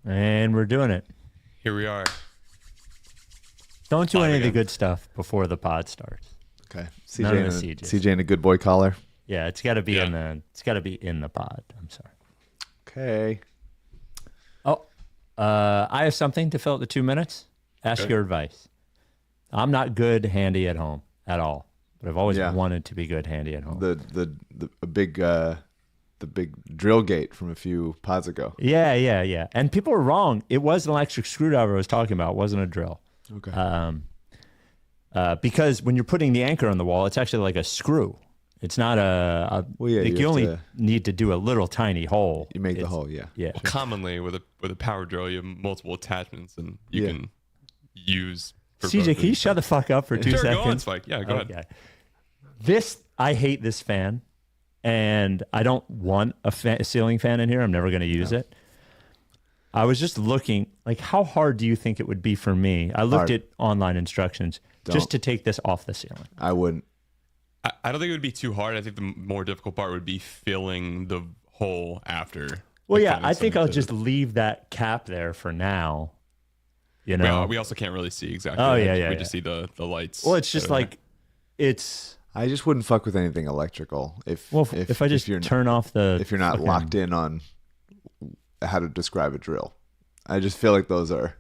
And we're doing it. Here we are. Don't do any of the good stuff before the pod starts. Okay. CJ and a good boy collar. Yeah, it's got to be in the pod. I'm sorry. Okay. Oh, I have something to fill out the 2 minutes. Ask your advice. I'm not good handy at home at all, but I've always wanted to be good handy at home. The big drill gate from a few pods ago. Yeah. And people were wrong. It was an electric screwdriver I was talking about. It wasn't a drill. Okay. Because when you're putting the anchor on the wall, it's actually like a screw. It's not you only need to do a little tiny hole. You make the hole, yeah. Yeah. Well, commonly with a power drill, you have multiple attachments, and you can use. CJ, can you shut the fuck up for 2 seconds? Go on, Spike. Yeah, go ahead. I hate this fan, and I don't want a ceiling fan in here. I'm never going to use it. I was just looking, like, how hard do you think it would be for me? I looked at online instructions just to take this off the ceiling. I wouldn't. I don't think it would be too hard. I think the more difficult part would be filling the hole after. Well, yeah, I think I'll just leave that cap there for now. You know, we also can't really see exactly. Oh, yeah. We just see the lights. Well, it's just like I just wouldn't fuck with anything electrical. If I just turn off if you're not locked in on how to describe a drill, I just feel like those are.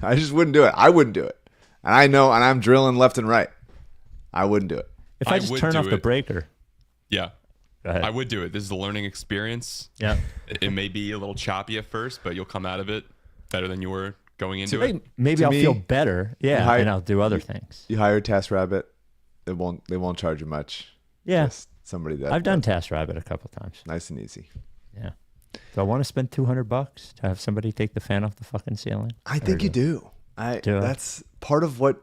I just wouldn't do it. I wouldn't do it, and I know, and I'm drilling left and right. I wouldn't do it. If I just turn off the breaker. Yeah. I would do it. This is a learning experience. Yeah. It may be a little choppy at first, but you'll come out of it better than you were going into it. Maybe I'll feel better. Yeah. And I'll do other things. You hire TaskRabbit, they won't charge you much. Yeah. Just somebody that I've done TaskRabbit a couple times. Nice and easy. Yeah. Do I want to spend $200 to have somebody take the fan off the fucking ceiling? I think you do. That's part of what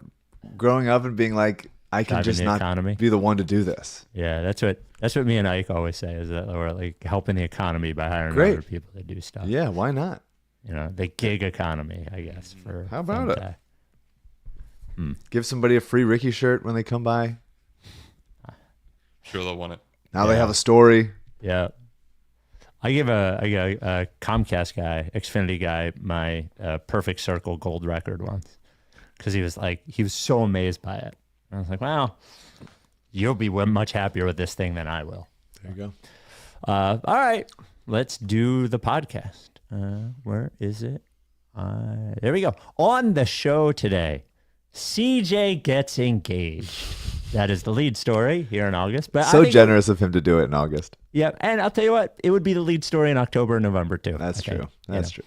growing up and being like, I can just not be the one to do this. Yeah, that's what me and Ike always say, is that we're like helping the economy by hiring other people to do stuff. Yeah, why not? You know, the gig economy, I guess. How about it? Give somebody a free Ricky shirt when they come by. Sure, they'll want it. Now they have a story. Yeah. I gave a Comcast guy, Xfinity guy, my Perfect Circle gold record once, because he was so amazed by it. I was like, wow, you'll be much happier with this thing than I will. There you go. All right, let's do the podcast. Where is it? There we go. On the show today, CJ gets engaged. That is the lead story here in August. But so generous of him to do it in August. Yeah, and I'll tell you what, it would be the lead story in October and November too. That's true. That's true.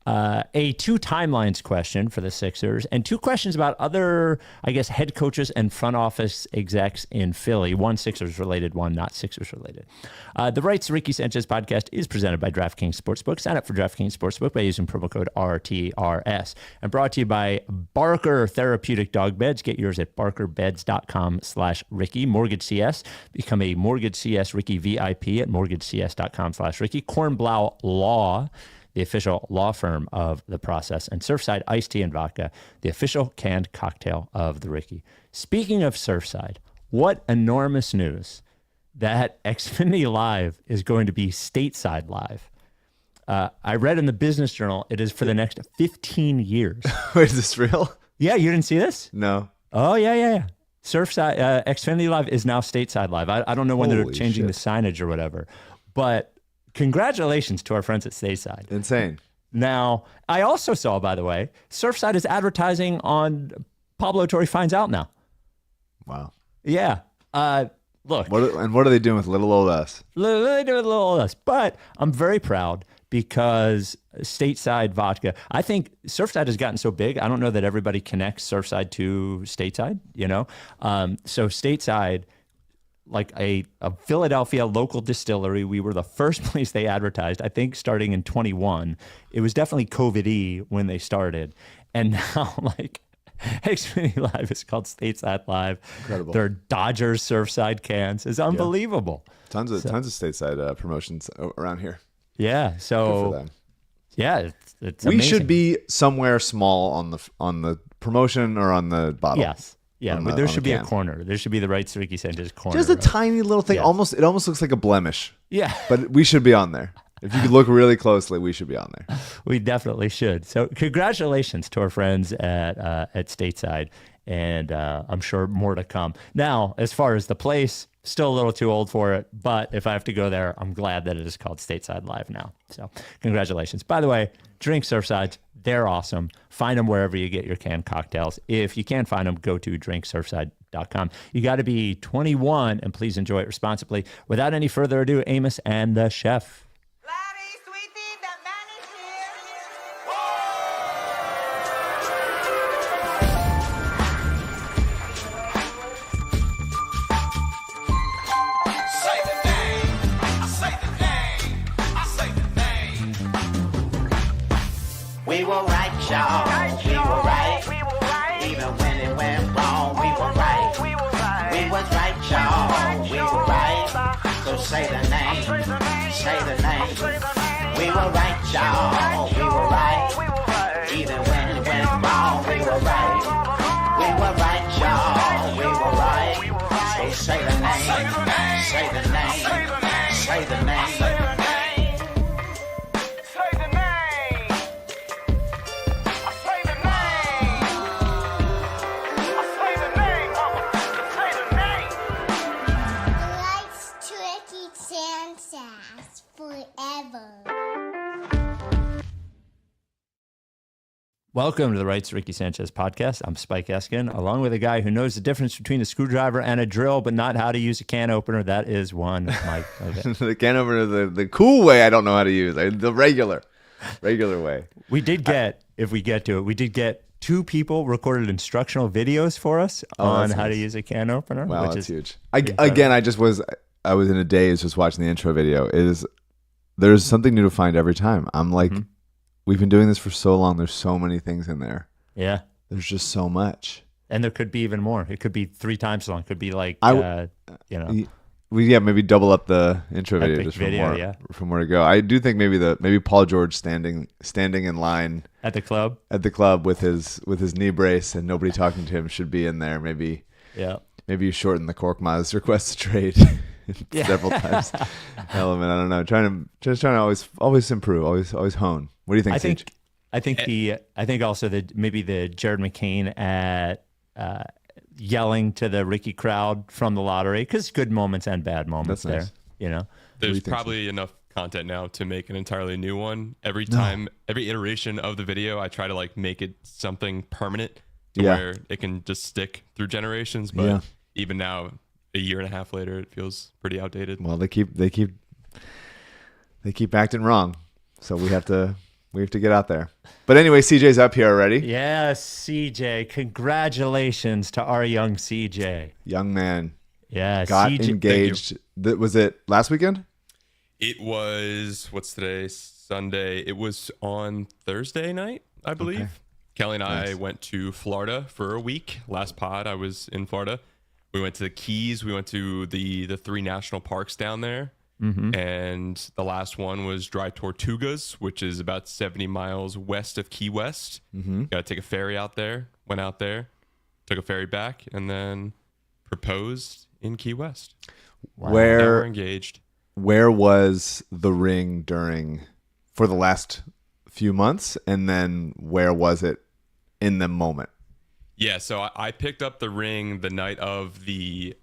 A 2 timelines question for the Sixers, and 2 questions about other, I guess, head coaches and front office execs in Philly. 1 Sixers related, 1 not Sixers related. The Rights to Ricky Sanchez podcast is presented by DraftKings Sportsbook. Sign up for DraftKings Sportsbook by using promo code RTRS. And brought to you by Barker Therapeutic Dog Beds. Get yours at barkerbeds.com/Ricky. MortgageCS. Become a MortgageCS Ricky VIP at mortgagecs.com/Ricky. Kornblau Law, the official law firm of the process, and Surfside Iced Tea and Vodka, the official canned cocktail of the Ricky. Speaking of Surfside, what enormous news that Xfinity Live is going to be stateside live. I read in the Business Journal it is for the next 15 years. Wait, is this real? Yeah, you didn't see this? No. Oh, yeah. Surfside, Xfinity Live is now stateside live. I don't know when they're changing the signage or whatever, but congratulations to our friends at Stateside. Insane. Now, I also saw, by the way, Surfside is advertising on Pablo Torre Finds Out now. Wow. Yeah. Look. What are they doing with little old us? They do with little old us. But I'm very proud because Stateside Vodka, I think Surfside has gotten so big, I don't know that everybody connects Surfside to Stateside, you know? So Stateside, like a Philadelphia local distillery. We were the first place they advertised, I think, starting in 21. It was definitely COVID-y when they started. And now, like, Xfinity Live is called Stateside Live. Incredible. Their Dodgers Surfside cans. It's unbelievable. Tons of Stateside promotions around here. Yeah. So, good for them. Yeah, it's we amazing. should be somewhere small on the promotion or on the bottle. Yes. Yeah, but there should be a corner. There should be the Rights to Ricky Sanchez corner. Just a tiny little thing. Yes. It almost looks like a blemish. Yeah. But we should be on there. If you could look really closely, we should be on there. We definitely should. So congratulations to our friends at Stateside, and I'm sure more to come. Now, as far as the place, still a little too old for it, but if I have to go there, I'm glad that it is called Stateside Live now. So congratulations. By the way, drink Surfsides. They're awesome. Find them wherever you get your canned cocktails. If you can't find them, go to drinksurfside.com. You got to be 21, and please enjoy it responsibly. Without any further ado, Amos and the chef. We were right, y'all. We were right. Even when it went wrong, we were right. We was right, y'all. We were right. So say the name. Say the name. We were right, y'all. We were right. Even when it went wrong, we were right. We were right, y'all. We were right. So say the name. Say the name. Say the name. Welcome to the Rights Ricky Sanchez podcast. I'm Spike Eskin, along with a guy who knows the difference between a screwdriver and a drill, but not how to use a can opener. That is one Mike. Okay. The can opener, the cool way I don't know how to use. The regular way. We did get, if we get to it, we did get 2 people recorded instructional videos for us on how to use a can opener. Wow, which that's is huge. Again, I was in a daze just watching the intro video. There's something new to find every time. I'm like, we've been doing this for so long. There's so many things in there. Yeah. There's just so much. And there could be even more. It could be 3 times as long. It could be like, maybe double up the intro video Epic just video, from more to go. I do think maybe Paul George standing in line at the club with his knee brace and nobody talking to him should be in there. Maybe you shorten the Korkmaz request to trade several times. Element, I don't know. Trying to always improve, always hone. What do you think? I think also that maybe the Jared McCain at yelling to the Ricky crowd from the lottery, because good moments and bad moments. That's nice. There. You know, there's probably enough content now to make an entirely new one. Every iteration of the video, I try to like make it something permanent to where it can just stick through generations. But even now, a year and a half later, it feels pretty outdated. Well, they keep acting wrong, so we have to get out there. But anyway, CJ's up here already. Yes, CJ. Congratulations to our young CJ. Young man. Yeah, got CJ, engaged. Was it last weekend? It was, what's today? Sunday. It was on Thursday night, I believe. Okay. Kelly and I went to Florida for a week. Last pod, I was in Florida. We went to the Keys. We went to the 3 national parks down there. Mm-hmm. And the last one was Dry Tortugas, which is about 70 miles west of Key West. Mm-hmm. Got to take a ferry out there. Went out there, took a ferry back, and then proposed in Key West. Wow. Now we're engaged. Where was the ring for the last few months? And then where was it in the moment? Yeah, so I picked up the ring the night of the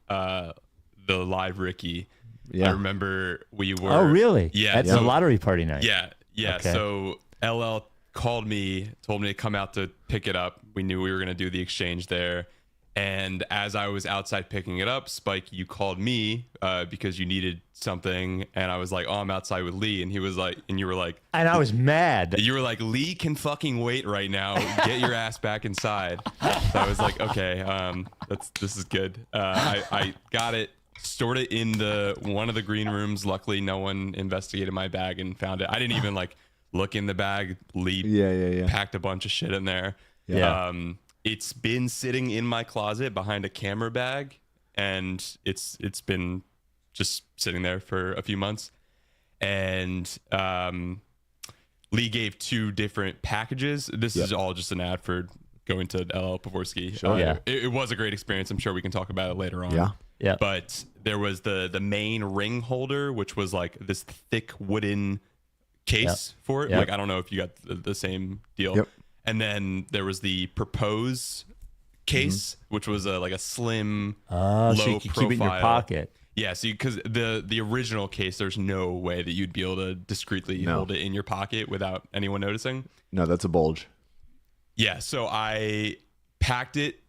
live Ricky. Yeah. I remember we were... Oh, really? Yeah. At the lottery party night? Yeah. Okay. So LL called me, told me to come out to pick it up. We knew we were going to do the exchange there. And as I was outside picking it up, Spike, you called me because you needed something. And I was like, oh, I'm outside with Lee. And he was like, and you were like... And I was mad. You were like, Lee can fucking wait right now. Get your ass back inside. So I was like, okay, this is good. I got it. Stored it in one of the green rooms. Luckily, no one investigated my bag and found it. I didn't even like look in the bag. Lee packed a bunch of shit in there. Yeah. It's been sitting in my closet behind a camera bag, and it's been just sitting there for a few months. And Lee gave 2 different packages. This is all just an ad for going to LL Pavorsky. Sure. It was a great experience. I'm sure we can talk about it later on. Yeah. But there was the main ring holder, which was like this thick wooden case for it. Yep. Like, I don't know if you got the same deal. Yep. And then there was the propose case, which was like a slim, low so you can profile. keep it in your pocket. Yeah, so because the original case, there's no way that you'd be able to discreetly hold it in your pocket without anyone noticing. No, that's a bulge. Yeah, so I packed it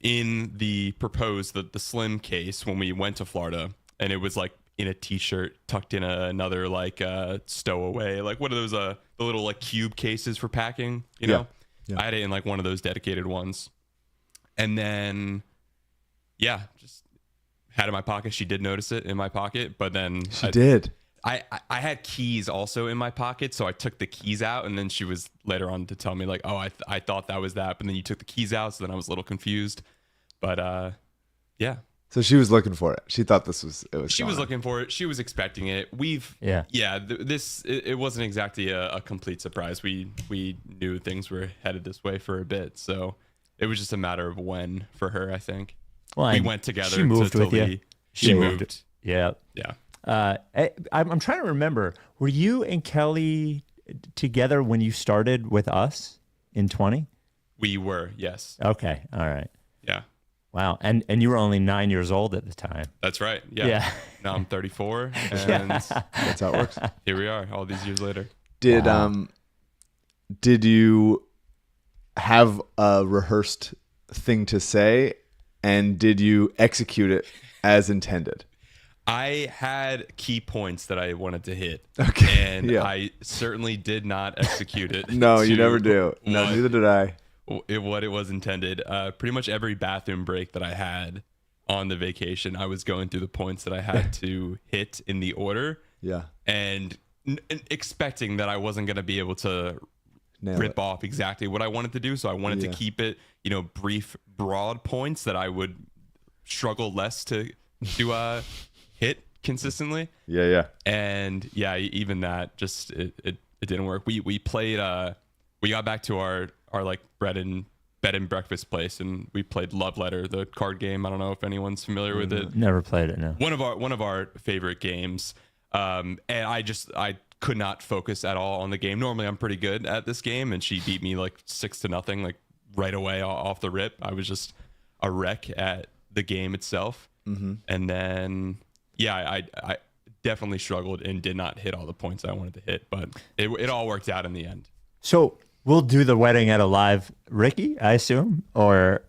in the proposed, the slim case when we went to Florida, and it was like in a t-shirt tucked in another like stowaway, like what are those the little like cube cases for packing, you know? Yeah. I had it in like one of those dedicated ones. And then just had it in my pocket. She did notice it in my pocket, but then She did. I had keys also in my pocket, so I took the keys out, and then she was later on to tell me like, oh, I thought that was that, but then you took the keys out, so then I was a little confused. But yeah. So she was looking for it. She thought it was. She was looking for it. She was expecting it. It wasn't exactly a complete surprise. We knew things were headed this way for a bit, so it was just a matter of when for her, I think. Well, we went together. She moved with you. She moved. Yeah. Yeah. I'm trying to remember. Were you and Kelly together when you started with us in 20? We were, yes. Okay. All right. Yeah. Wow. And you were only 9 years old at the time. That's right. Yeah. Now I'm 34, and That's how it works. here we are, all these years later. Did you have a rehearsed thing to say, and did you execute it as intended? I had key points that I wanted to hit. Okay. And Yeah. I certainly did not execute it. No, you to never do. No, what- neither did I. what it was intended. Pretty much every bathroom break that I had on the vacation, I was going through the points that I had to hit in the order. Yeah. And expecting that I wasn't going to be able to Nail rip it. off exactly what I wanted to do. So I wanted to keep it, brief, broad points that I would struggle less to hit consistently. Yeah. And even that just it didn't work. We played we got back to our like bed and breakfast place, and we played Love Letter, the card game. I don't know if anyone's familiar with it. Never played it. No. One of our favorite games. And I could not focus at all on the game. Normally I'm pretty good at this game, and she beat me like 6-0, like right away off the rip. I was just a wreck at the game itself. And then I definitely struggled and did not hit all the points I wanted to hit, but it all worked out in the end. So we'll do the wedding at a live Ricky, I assume, or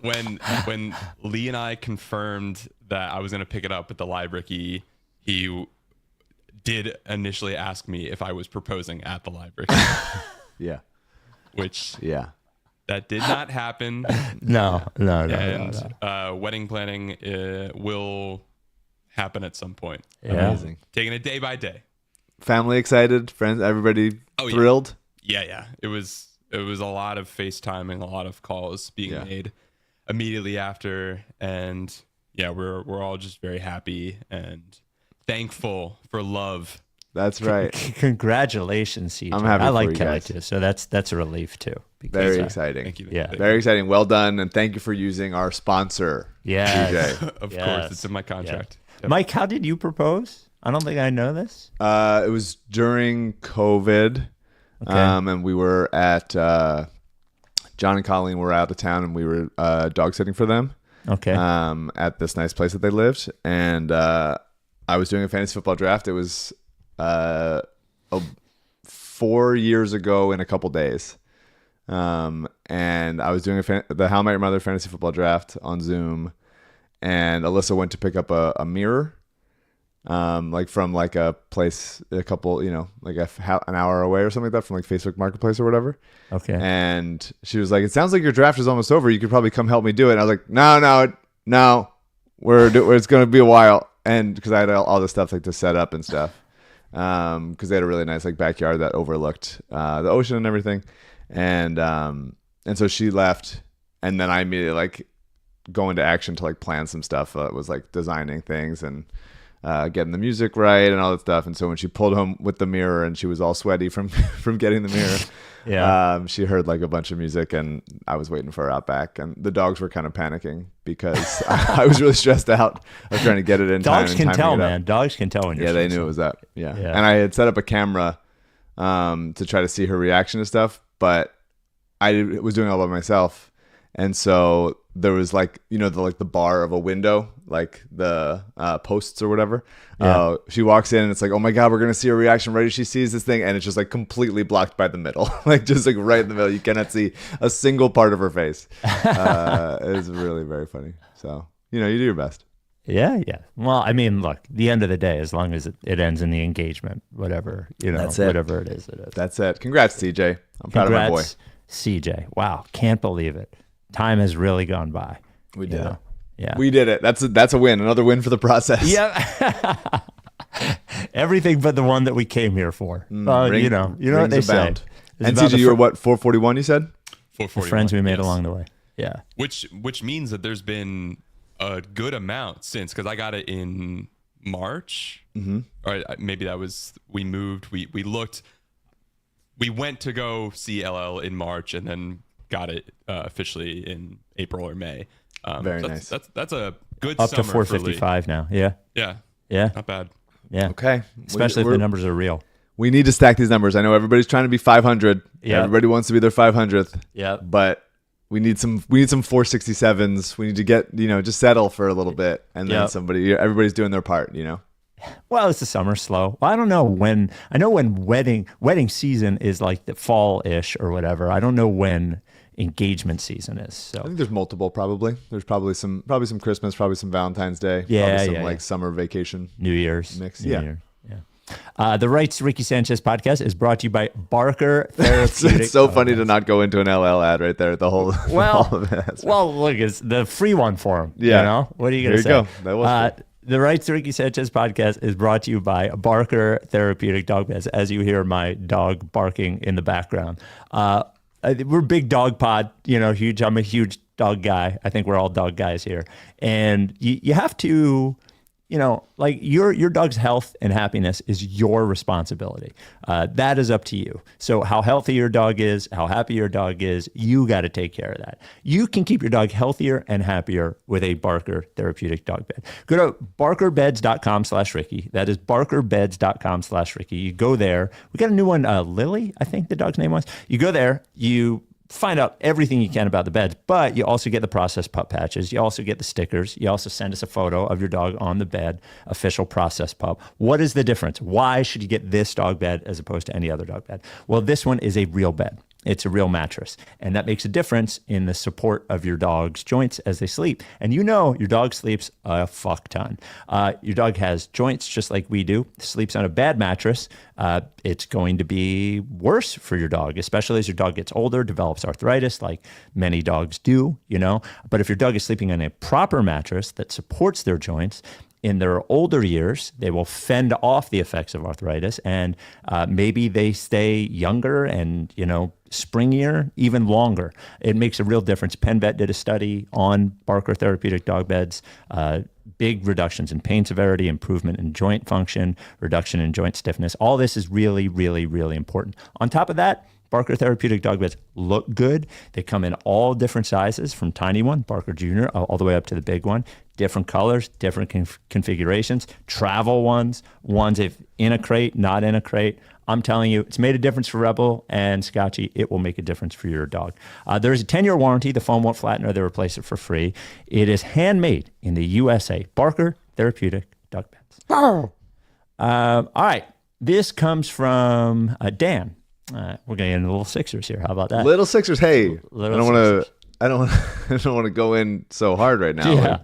when Lee and I confirmed that I was going to pick it up at the live Ricky, he did initially ask me if I was proposing at the live Ricky, Yeah. which That did not happen. no. And wedding planning will happen at some point. Yeah. Amazing. Taking it day by day. Family excited, friends, everybody thrilled. Yeah. It was a lot of FaceTiming, a lot of calls being made immediately after, and we're all just very happy and thankful for love. That's right. Congratulations, CJ. I'm happy I for like you Kelly guys. too, so that's a relief too. Very exciting. Thank you. Yeah. Very exciting. Well done, and thank you for using our sponsor. Yes. CJ. Of Yes. course, it's in my contract. Yes. Mike, how did you propose? I don't think I know this. It was during COVID, and we were at John and Colleen were out of town, and we were dog sitting for them. Okay. At this nice place that they lived, and I was doing a fantasy football draft. It was 4 years ago in a couple days, and I was doing the How I Met Your Mother fantasy football draft on Zoom, and Alyssa went to pick up a mirror, like from like a place a couple, like an hour away or something like that from like Facebook Marketplace or whatever. Okay. And she was like, "It sounds like your draft is almost over. You could probably come help me do it." And I was like, "No, it's going to be a while." And because I had all this stuff like to set up and stuff, because they had a really nice like backyard that overlooked the ocean and everything, and so she left, and then I immediately like go into action to like plan some stuff. It was like designing things and getting the music right and all that stuff. And so when she pulled home with the mirror and she was all sweaty from from getting the mirror, she heard like a bunch of music, and I was waiting for her out back, and the dogs were kind of panicking because I was really stressed out. I was trying to get it in time. Dogs can tell, man. Dogs can tell when you're they knew it was that. Yeah. And I had set up a camera to try to see her reaction to stuff, but I was doing it all by myself. And so there was like, the bar of a window, like the posts or whatever. She walks in and it's like, oh my God, we're going to see her reaction right as she sees this thing. And it's just like completely blocked by the middle, like just like right in the middle. You cannot see a single part of her face. It's really very funny. So, you do your best. Yeah. Well, I mean, look, the end of the day, as long as it ends in the engagement, whatever, That's it. whatever it is, it is. That's it. Congrats, CJ. I'm proud of my boy. CJ. Wow. Can't believe it. Time has really gone by. We did it. Yeah. We did it. That's a win. Another win for the process. Yeah. Everything but the one that we came here for. You know what they say. And CJ, you were what, 441 you said? 441. The friends we made along the way. Yeah. Which means that there's been a good amount since, because I got it in March. Mm-hmm. Or maybe that was, we moved, we looked, we went to go see LL in March and then got it officially in April or May. Very nice. That's a good up summer to 455 now. Yeah. Not bad. Yeah. Okay. Especially if the numbers are real. We need to stack these numbers. I know everybody's trying to be 500. Yeah. Everybody wants to be their 500th. Yeah. But we need some 467s. We need to get, just settle for a little bit, and then everybody's doing their part, Well, it's the summer slow. Well, I don't know when. I know when wedding season is like the fall-ish or whatever. I don't know when engagement season is. So I think there's multiple. Probably there's probably some Christmas, probably some Valentine's Day. Yeah, probably some summer vacation, New Year's mix. New Year. The Rights to Ricky Sanchez podcast is brought to you by Barker Therapeutic. It's so funny to not go into an LL ad right there. The whole look, it's the free one for him. Yeah. What are you gonna say? Go. That was cool. The Rights to Ricky Sanchez podcast is brought to you by Barker Therapeutic Dog Beds. As you hear my dog barking in the background, we're big dog pod. Huge. I'm a huge dog guy. I think we're all dog guys here, and you have to. Like your dog's health and happiness is your responsibility. That is up to you. So how healthy your dog is, how happy your dog is, you got to take care of that. You can keep your dog healthier and happier with a Barker Therapeutic Dog Bed. Go to barkerbeds.com/Ricky. That is barkerbeds.com/Ricky. You go there. We got a new one, Lily, I think the dog's name was. You go there, you find out everything you can about the beds, but you also get the processed pup patches. You also get the stickers. You also send us a photo of your dog on the bed, official processed pup. What is the difference? Why should you get this dog bed as opposed to any other dog bed? Well, this one is a real bed. It's a real mattress. And that makes a difference in the support of your dog's joints as they sleep. And your dog sleeps a fuck ton. Your dog has joints just like we do. Sleeps on a bad mattress. It's going to be worse for your dog, especially as your dog gets older, develops arthritis like many dogs do, But if your dog is sleeping on a proper mattress that supports their joints, in their older years, they will fend off the effects of arthritis, and maybe they stay younger and, springier, even longer. It makes a real difference. PennVet did a study on Barker Therapeutic Dog Beds, big reductions in pain severity, improvement in joint function, reduction in joint stiffness. All this is really, really, really important. On top of that, Barker Therapeutic Dog Beds look good. They come in all different sizes, from tiny one, Barker Jr., all the way up to the big one. Different colors, different configurations, travel ones if in a crate, not in a crate. I'm telling you, it's made a difference for Rebel and Scotchy. It will make a difference for your dog. There's a 10-year warranty. The foam won't flatten or they replace it for free. It is handmade in the USA. Barker Therapeutic Dog Beds. All right. This comes from Dan. We're going to get into little Sixers here. How about that? Little Sixers. Hey, I don't want to go in so hard right now. Yeah.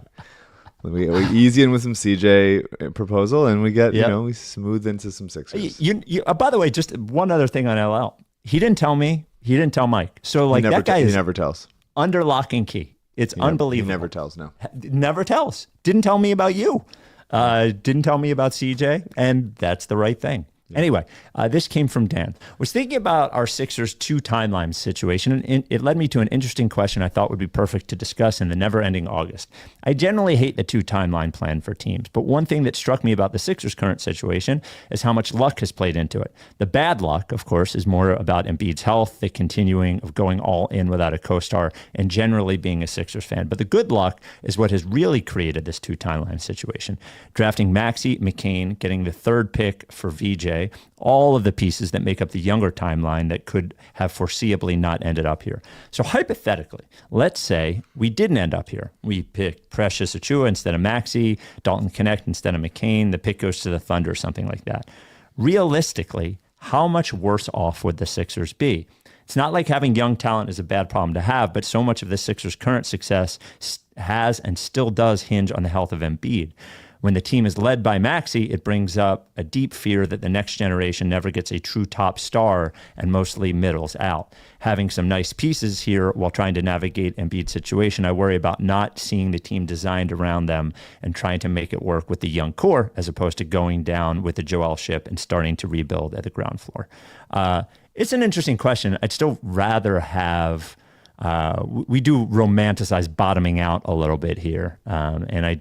We easy in with some CJ proposal, and we get we smooth into some Sixers. By the way, just one other thing on LL. He didn't tell me. He didn't tell Mike. So that guy is he never tells. Under lock and key. It's unbelievable. He never tells. No, never tells. Didn't tell me about you. Didn't tell me about CJ, and that's the right thing. Anyway, this came from Dan. Was thinking about our Sixers 2 timeline situation, and it led me to an interesting question I thought would be perfect to discuss in the never-ending August. I generally hate the 2 timeline plan for teams, but one thing that struck me about the Sixers' current situation is how much luck has played into it. The bad luck, of course, is more about Embiid's health, the continuing of going all in without a co-star, and generally being a Sixers fan. But the good luck is what has really created this 2 timeline situation. Drafting Maxey, McCain, getting the 3rd pick for VJ, all of the pieces that make up the younger timeline that could have foreseeably not ended up here. So hypothetically, let's say we didn't end up here. We picked Precious Achiuwa instead of Maxey, Dalton Connect instead of McCain, the pick goes to the Thunder, something like that. Realistically, how much worse off would the Sixers be? It's not like having young talent is a bad problem to have, but so much of the Sixers' current success has and still does hinge on the health of Embiid. When the team is led by Maxey, it brings up a deep fear that the next generation never gets a true top star and mostly middles out. Having some nice pieces here while trying to navigate Embiid's situation, I worry about not seeing the team designed around them and trying to make it work with the young core as opposed to going down with the Joel ship and starting to rebuild at the ground floor. It's an interesting question. I'd still rather have... we do romanticize bottoming out a little bit here. And I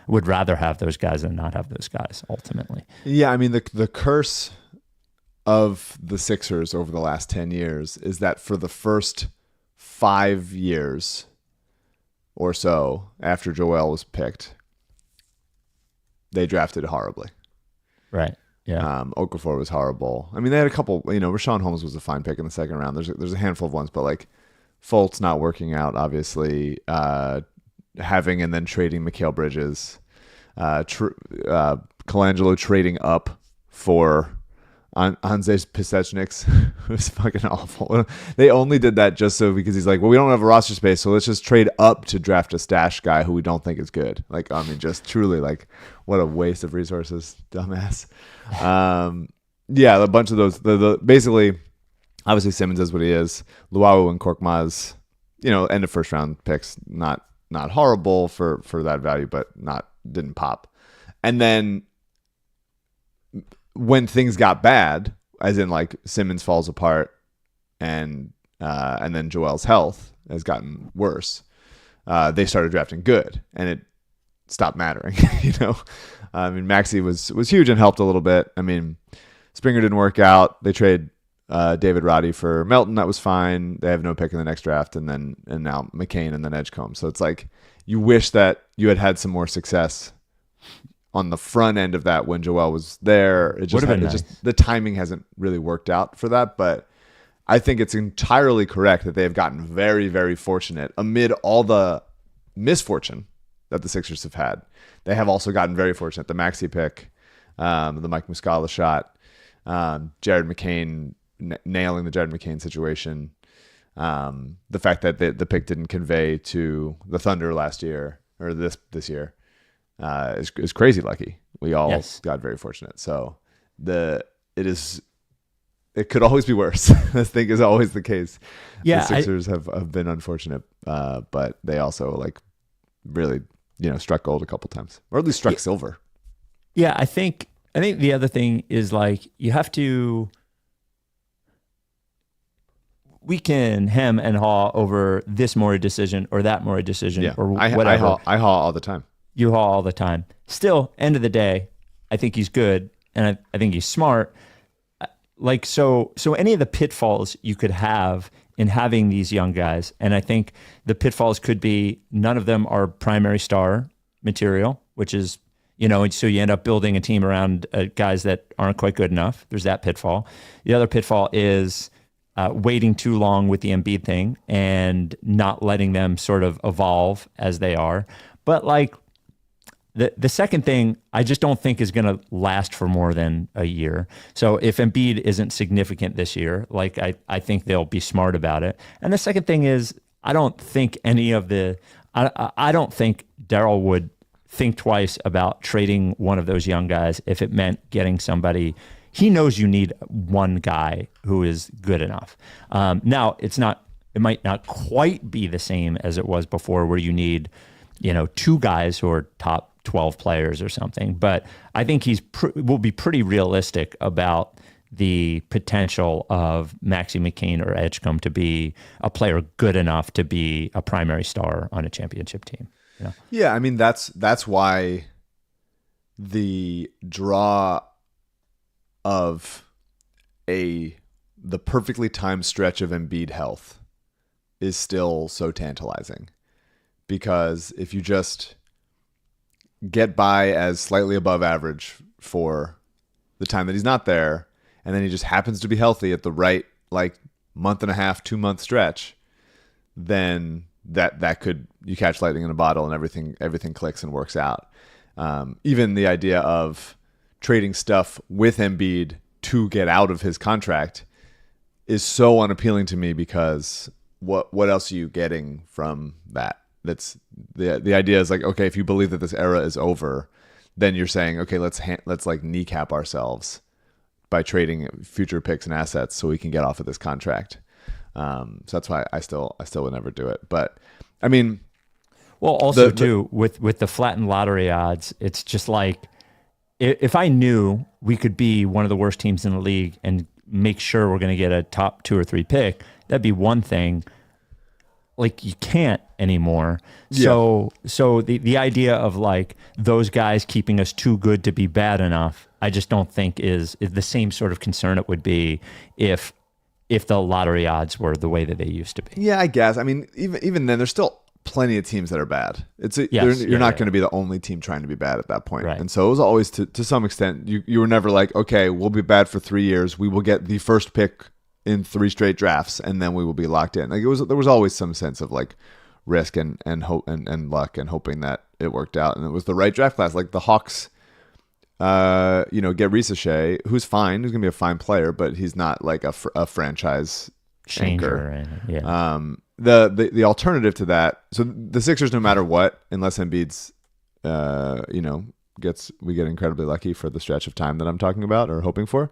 would rather have those guys than not have those guys ultimately. Yeah, I mean, the curse of the Sixers over the last 10 years is that for the first 5 years or so after Joel was picked, they drafted horribly. Right. Yeah. Okafor was horrible. I mean, they had a couple, Rashawn Holmes was a fine pick in the second round. There's a handful of ones, but like, Fultz not working out, obviously, having and then trading Mikal Bridges, Colangelo trading up for Anzej Pisechniks. It was fucking awful. They only did that just because he's like, well, we don't have a roster space, so let's just trade up to draft a stash guy who we don't think is good. Like, I mean, just truly, like, what a waste of resources, dumbass. Yeah, a bunch of those. Basically... Obviously, Simmons is what he is. Luau and Korkmaz, end of first round picks, not horrible for that value, but didn't pop. And then when things got bad, as in like Simmons falls apart, and then Joel's health has gotten worse, they started drafting good, and it stopped mattering. I mean, Maxey was huge and helped a little bit. I mean, Springer didn't work out. They trade David Roddy for Melton. That was fine. They have no pick in the next draft, and now McCain and then Edgecombe. So it's like you wish that you had some more success on the front end of that when Joel was there. It just the timing hasn't really worked out for that. But I think it's entirely correct that they have gotten very, very fortunate amid all the misfortune that the Sixers have had. They have also gotten very fortunate. The Maxey pick, the Mike Muscala shot, Jared McCain nailing the Jared McCain situation, the fact that the pick didn't convey to the Thunder last year or this year is crazy lucky. We all got very fortunate. So it could always be worse. I think is always the case. Yeah, the Sixers have been unfortunate, but they also like really struck gold a couple times, or at least struck silver. Yeah, I think the other thing is like you have to. We can hem and haw over this Morey decision or that Morey decision or whatever. I haw all the time. You haw all the time. Still, end of the day, I think he's good and I think he's smart. Like so any of the pitfalls you could have in having these young guys, and I think the pitfalls could be none of them are primary star material, which is so you end up building a team around guys that aren't quite good enough. There's that pitfall. The other pitfall is waiting too long with the Embiid thing and not letting them sort of evolve as they are. But like the second thing, I just don't think is going to last for more than a year. So if Embiid isn't significant this year, like I think they'll be smart about it. And the second thing is, I don't think I don't think Daryl would think twice about trading one of those young guys if it meant getting somebody. He knows you need one guy who is good enough. Now, it might not quite be the same as it was before, where you need, 2 guys who are top 12 players or something. But I think will be pretty realistic about the potential of Maxey McCain or Edgecombe to be a player good enough to be a primary star on a championship team. You know? Yeah, I mean that's why the draw of the perfectly timed stretch of Embiid health is still so tantalizing, because if you just get by as slightly above average for the time that he's not there, and then he just happens to be healthy at the right month and a half, 2 month stretch, then that could, you catch lightning in a bottle and everything clicks and works out. Even the idea of trading stuff with Embiid to get out of his contract is so unappealing to me, because what else are you getting from that? That's the idea is okay, if you believe that this era is over, then you're saying, okay, let's kneecap ourselves by trading future picks and assets so we can get off of this contract. So that's why I still would never do it. But I mean, well, also too with the flattened lottery odds, it's just if I knew we could be one of the worst teams in the league and make sure we're going to get a top 2 or 3 pick, that'd be one thing. You can't anymore. Yeah. So the idea of those guys keeping us too good to be bad enough, I just don't think is the same sort of concern it would be if the lottery odds were the way that they used to be. Yeah, I guess. I mean, even then, there's still plenty of teams that are bad. You're not going to be the only team trying to be bad at that point. Right. And so it was always, to some extent, you were never okay, we'll be bad for 3 years. We will get the first pick in 3 straight drafts, and then we will be locked in. There was always some sense of risk and hope and luck and hoping that it worked out, and it was the right draft class. The Hawks, get Risache, who's fine, who's gonna be a fine player, but he's not a franchise changer. Anchor. Right? Yeah. The alternative to that, so the Sixers, no matter what, unless Embiid's, we get incredibly lucky for the stretch of time that I'm talking about or hoping for.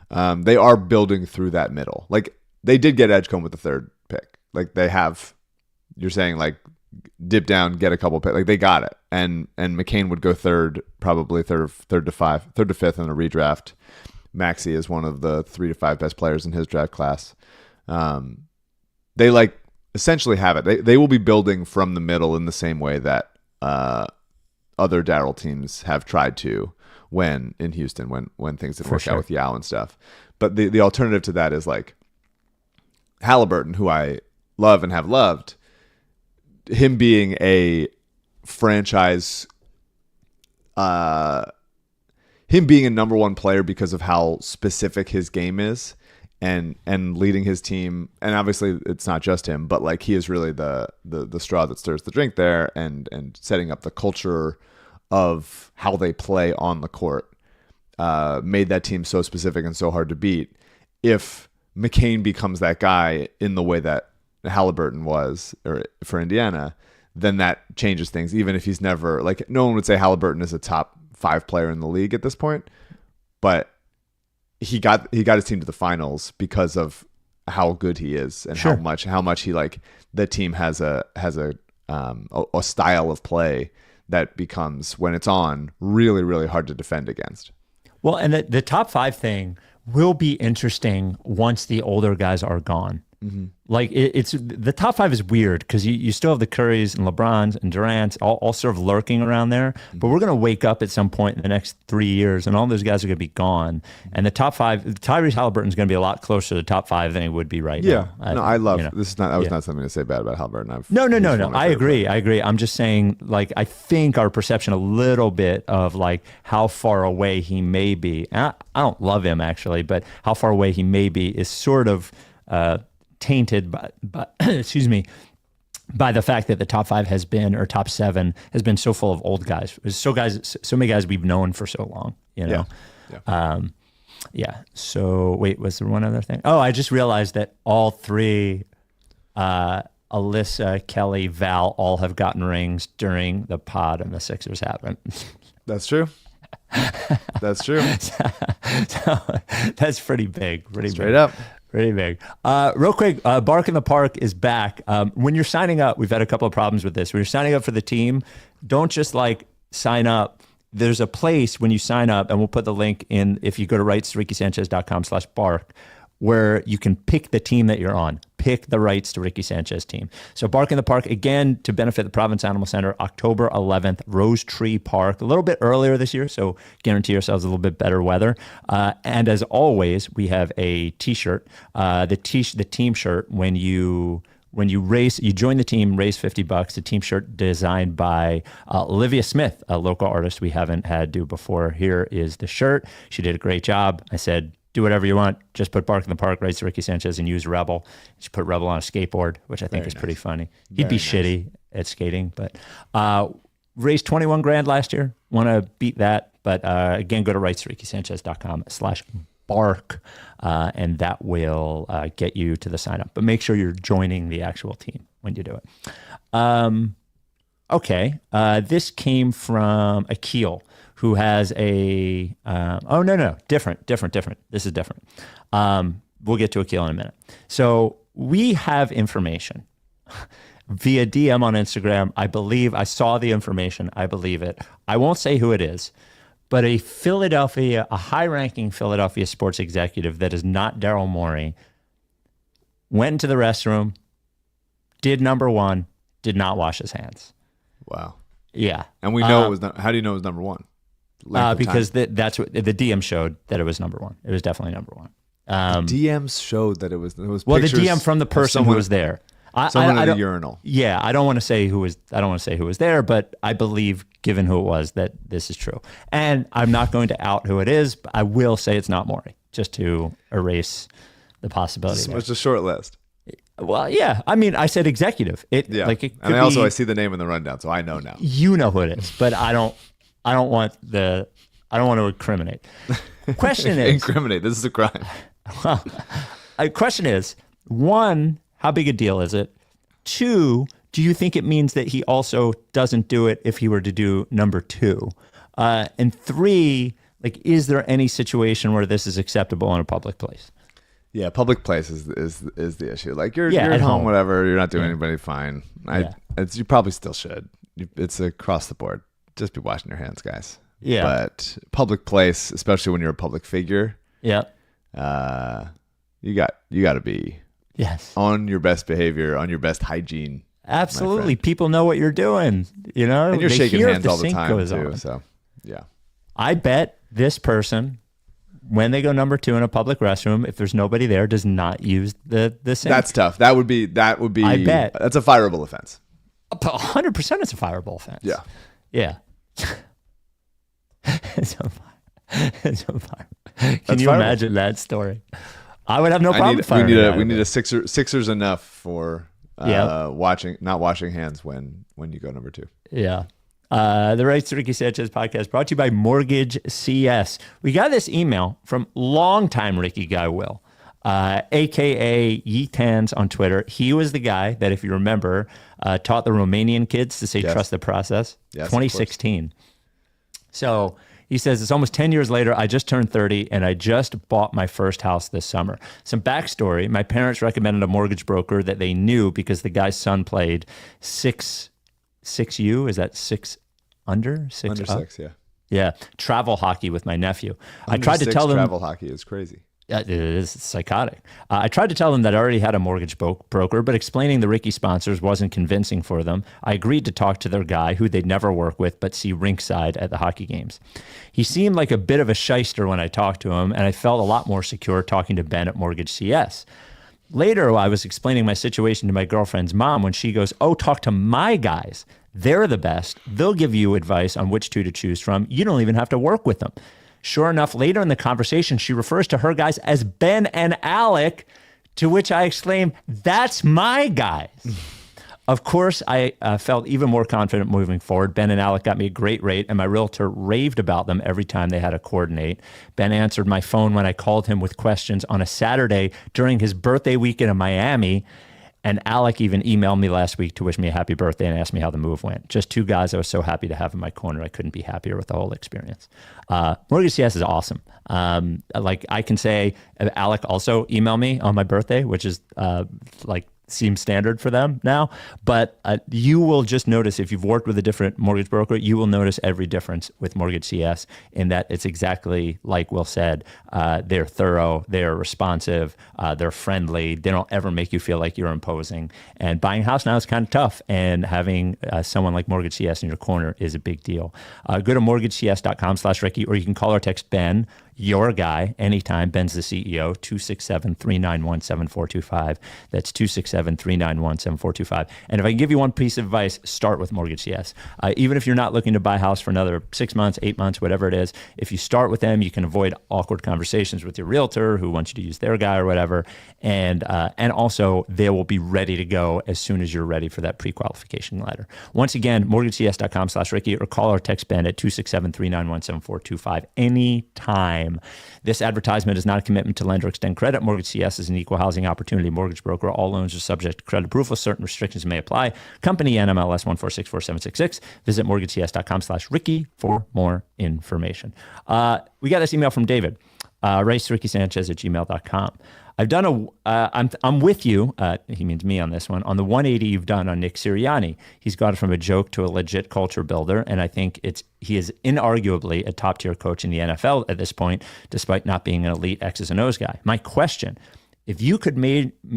They are building through that middle. They did get Edgecombe with the 3rd pick. They have, you're saying dip down, get a couple picks. They got it. And McCain would go 3rd, probably third to 5th in a redraft. Maxey is one of the 3 to 5 best players in his draft class. They essentially have it. They will be building from the middle in the same way that other Darryl teams have tried to when in Houston, when things didn't work out with Yao and stuff. But the alternative to that is Halliburton, who I love and have loved, him being a franchise, him being a number 1 player because of how specific his game is, and leading his team. And obviously it's not just him, but he is really the straw that stirs the drink there, and setting up the culture of how they play on the court, made that team so specific and so hard to beat. If McCain becomes that guy in the way that Halliburton was for Indiana, then that changes things. Even if he's never, no one would say Halliburton is a top 5 player in the league at this point, but he got his team to the finals because of how good he is and how much he the team has a style of play that becomes, when it's on, really, really hard to defend against. Well, and the top 5 thing will be interesting once the older guys are gone. Mm-hmm. It's the top 5 is weird because you still have the Currys and LeBrons and Durants all sort of lurking around there, but we're going to wake up at some point in the next 3 years and all those guys are going to be gone. And the top 5, Tyrese Halliburton is going to be a lot closer to the top 5 than he would be right now. I love this. That was not something to say bad about Halliburton. No. I agree. I'm just saying, I think our perception a little bit of how far away he may be. And I don't love him actually, but how far away he may be is sort of tainted by excuse me, by the fact that the top 5 has been, or top 7 has been so full of old guys. So many guys we've known for so long, Yeah. So wait, was there one other thing? Oh, I just realized that all 3, Alyssa, Kelly, Val, all have gotten rings during the pod, and the Sixers haven't. That's true. That's true. So that's pretty big. Straight up. Pretty big. Real quick, Bark in the Park is back. When you're signing up, we've had a couple of problems with this. When you're signing up for the team, don't just sign up, there's a place when you sign up, and we'll put the link in if you go to rightstoRickySanchez.com/bark, where you can pick the team that you're on. Pick the Rights to Ricky Sanchez team. So Bark in the Park, again, to benefit the Providence Animal Center, October 11th, Rose Tree Park, a little bit earlier this year, so guarantee yourselves a little bit better weather. And as always, we have a T-shirt, the team shirt. When you race, you join the team, raise $50. The team shirt designed by Olivia Smith, a local artist we haven't had do before. Here is the shirt. She did a great job. I said, do whatever you want. Just put Bark in the Park, Rights to Ricky Sanchez, and use Rebel. She put Rebel on a skateboard, which I think is pretty funny. He'd be shitty at skating, but raised 21 grand last year. Want to beat that. But again, go to rightstoRickySanchez.com/bark, and that will get you to the sign up. But make sure you're joining the actual team when you do it. Okay. This came from Akil, who has a, different. This is different. We'll get to Akil in a minute. So we have information via DM on Instagram. I believe I saw the information. I believe it. I won't say who it is, but a high-ranking Philadelphia sports executive that is not Daryl Morey went into the restroom, did number one, did not wash his hands. Wow. Yeah. And we know it was, how do you know it was number one? Because that's what the DM showed, that it was number one. It was definitely number one. DMs showed that it was well, the DM from the person who was there. Someone at a urinal. Yeah, I don't want to say who was there, but I believe, given who it was, that this is true. And I'm not going to out who it is, but I will say it's not Morey, just to erase the possibility. It's a short list. Well, yeah. I mean, I said executive. I see the name in the rundown, so I know now. You know who it is, but I don't want to incriminate. Question is incriminate. This is a crime. Well, question is, one, how big a deal is it? Two, do you think it means that he also doesn't do it if he were to do number two? And three, is there any situation where this is acceptable in a public place? Yeah, public place is the issue. You're at at home, home, whatever. You're not doing anybody fine. You probably still should. It's across the board. Just be washing your hands, guys. Yeah. But public place, especially when you're a public figure. Yeah. You got to be on your best behavior, on your best hygiene. Absolutely. People know what you're doing, and you're shaking hands all the time too. On. So yeah. I bet this person, when they go number two in a public restroom, if there's nobody there, does not use the sink. That's tough. That would be. I bet that's a fireable offense. 100% it's a fireable offense. Yeah. Yeah. It's a fire. Can you imagine that story? I would have no problem firing. We need a Sixers enough for not washing hands when you go number two. Yeah. The Rights to Ricky Sanchez podcast brought to you by MortgageCS. We got this email from longtime Ricky guy Will, a.k.a. Yeetans on Twitter. He was the guy that, if you remember, taught the Romanian kids to say trust the process. Yes, 2016. So he says, it's almost 10 years later. I just turned 30 and I just bought my first house this summer. Some backstory. My parents recommended a mortgage broker that they knew because the guy's son played 6U. Is that 6 under? 6 under up? 6, yeah. Yeah. Travel hockey with my nephew. I tried to tell them. Travel hockey is crazy. It is psychotic. I tried to tell them that I already had a mortgage broker, but explaining the Ricky sponsors wasn't convincing for them. I agreed to talk to their guy, who they'd never work with, but see rinkside at the hockey games. He seemed like a bit of a shyster when I talked to him, and I felt a lot more secure talking to Ben at MortgageCS. Later, I was explaining my situation to my girlfriend's mom when she goes, "Oh, talk to my guys. They're the best. They'll give you advice on which two to choose from. You don't even have to work with them." Sure enough, later in the conversation, she refers to her guys as Ben and Alec, to which I exclaim, "That's my guys." Of course, I felt even more confident moving forward. Ben and Alec got me a great rate, and my realtor raved about them every time they had to coordinate. Ben answered my phone when I called him with questions on a Saturday during his birthday weekend in Miami. And Alec even emailed me last week to wish me a happy birthday and asked me how the move went. Just two guys I was so happy to have in my corner. I couldn't be happier with the whole experience. MortgageCS is awesome. I can say Alec also emailed me on my birthday, which is seems standard for them now. But you will just notice, if you've worked with a different mortgage broker, you will notice every difference with MortgageCS in that it's exactly like Will said. They're thorough, they're responsive, they're friendly. They don't ever make you feel like you're imposing. And buying a house now is kind of tough, and having someone like MortgageCS in your corner is a big deal. Go to mortgagecs.com/Ricky, or you can call or text Ben, your guy, anytime. Ben's the CEO, 267-391-7425. That's 267-391-7425. And if I can give you one piece of advice, start with MortgageCS. Even if you're not looking to buy a house for another 6 months, 8 months, whatever it is, if you start with them, you can avoid awkward conversations with your realtor who wants you to use their guy or whatever. And also, they will be ready to go as soon as you're ready for that pre-qualification letter. Once again, mortgagecs.com/Ricky, or call or text Ben at 267-391-7425 anytime. This advertisement is not a commitment to lend or extend credit. MortgageCS is an equal housing opportunity mortgage broker. All loans are subject to credit approval. Certain restrictions may apply. Company NMLS 1464766. Visit mortgagecs.com/Ricky for more information. We got this email from David. RaceRickySanchez@gmail.com. I've done I'm with you, he means me on this one, on the 180 you've done on Nick Sirianni. He's gone from a joke to a legit culture builder, and I think he is inarguably a top-tier coach in the NFL at this point, despite not being an elite X's and O's guy. My question, if you could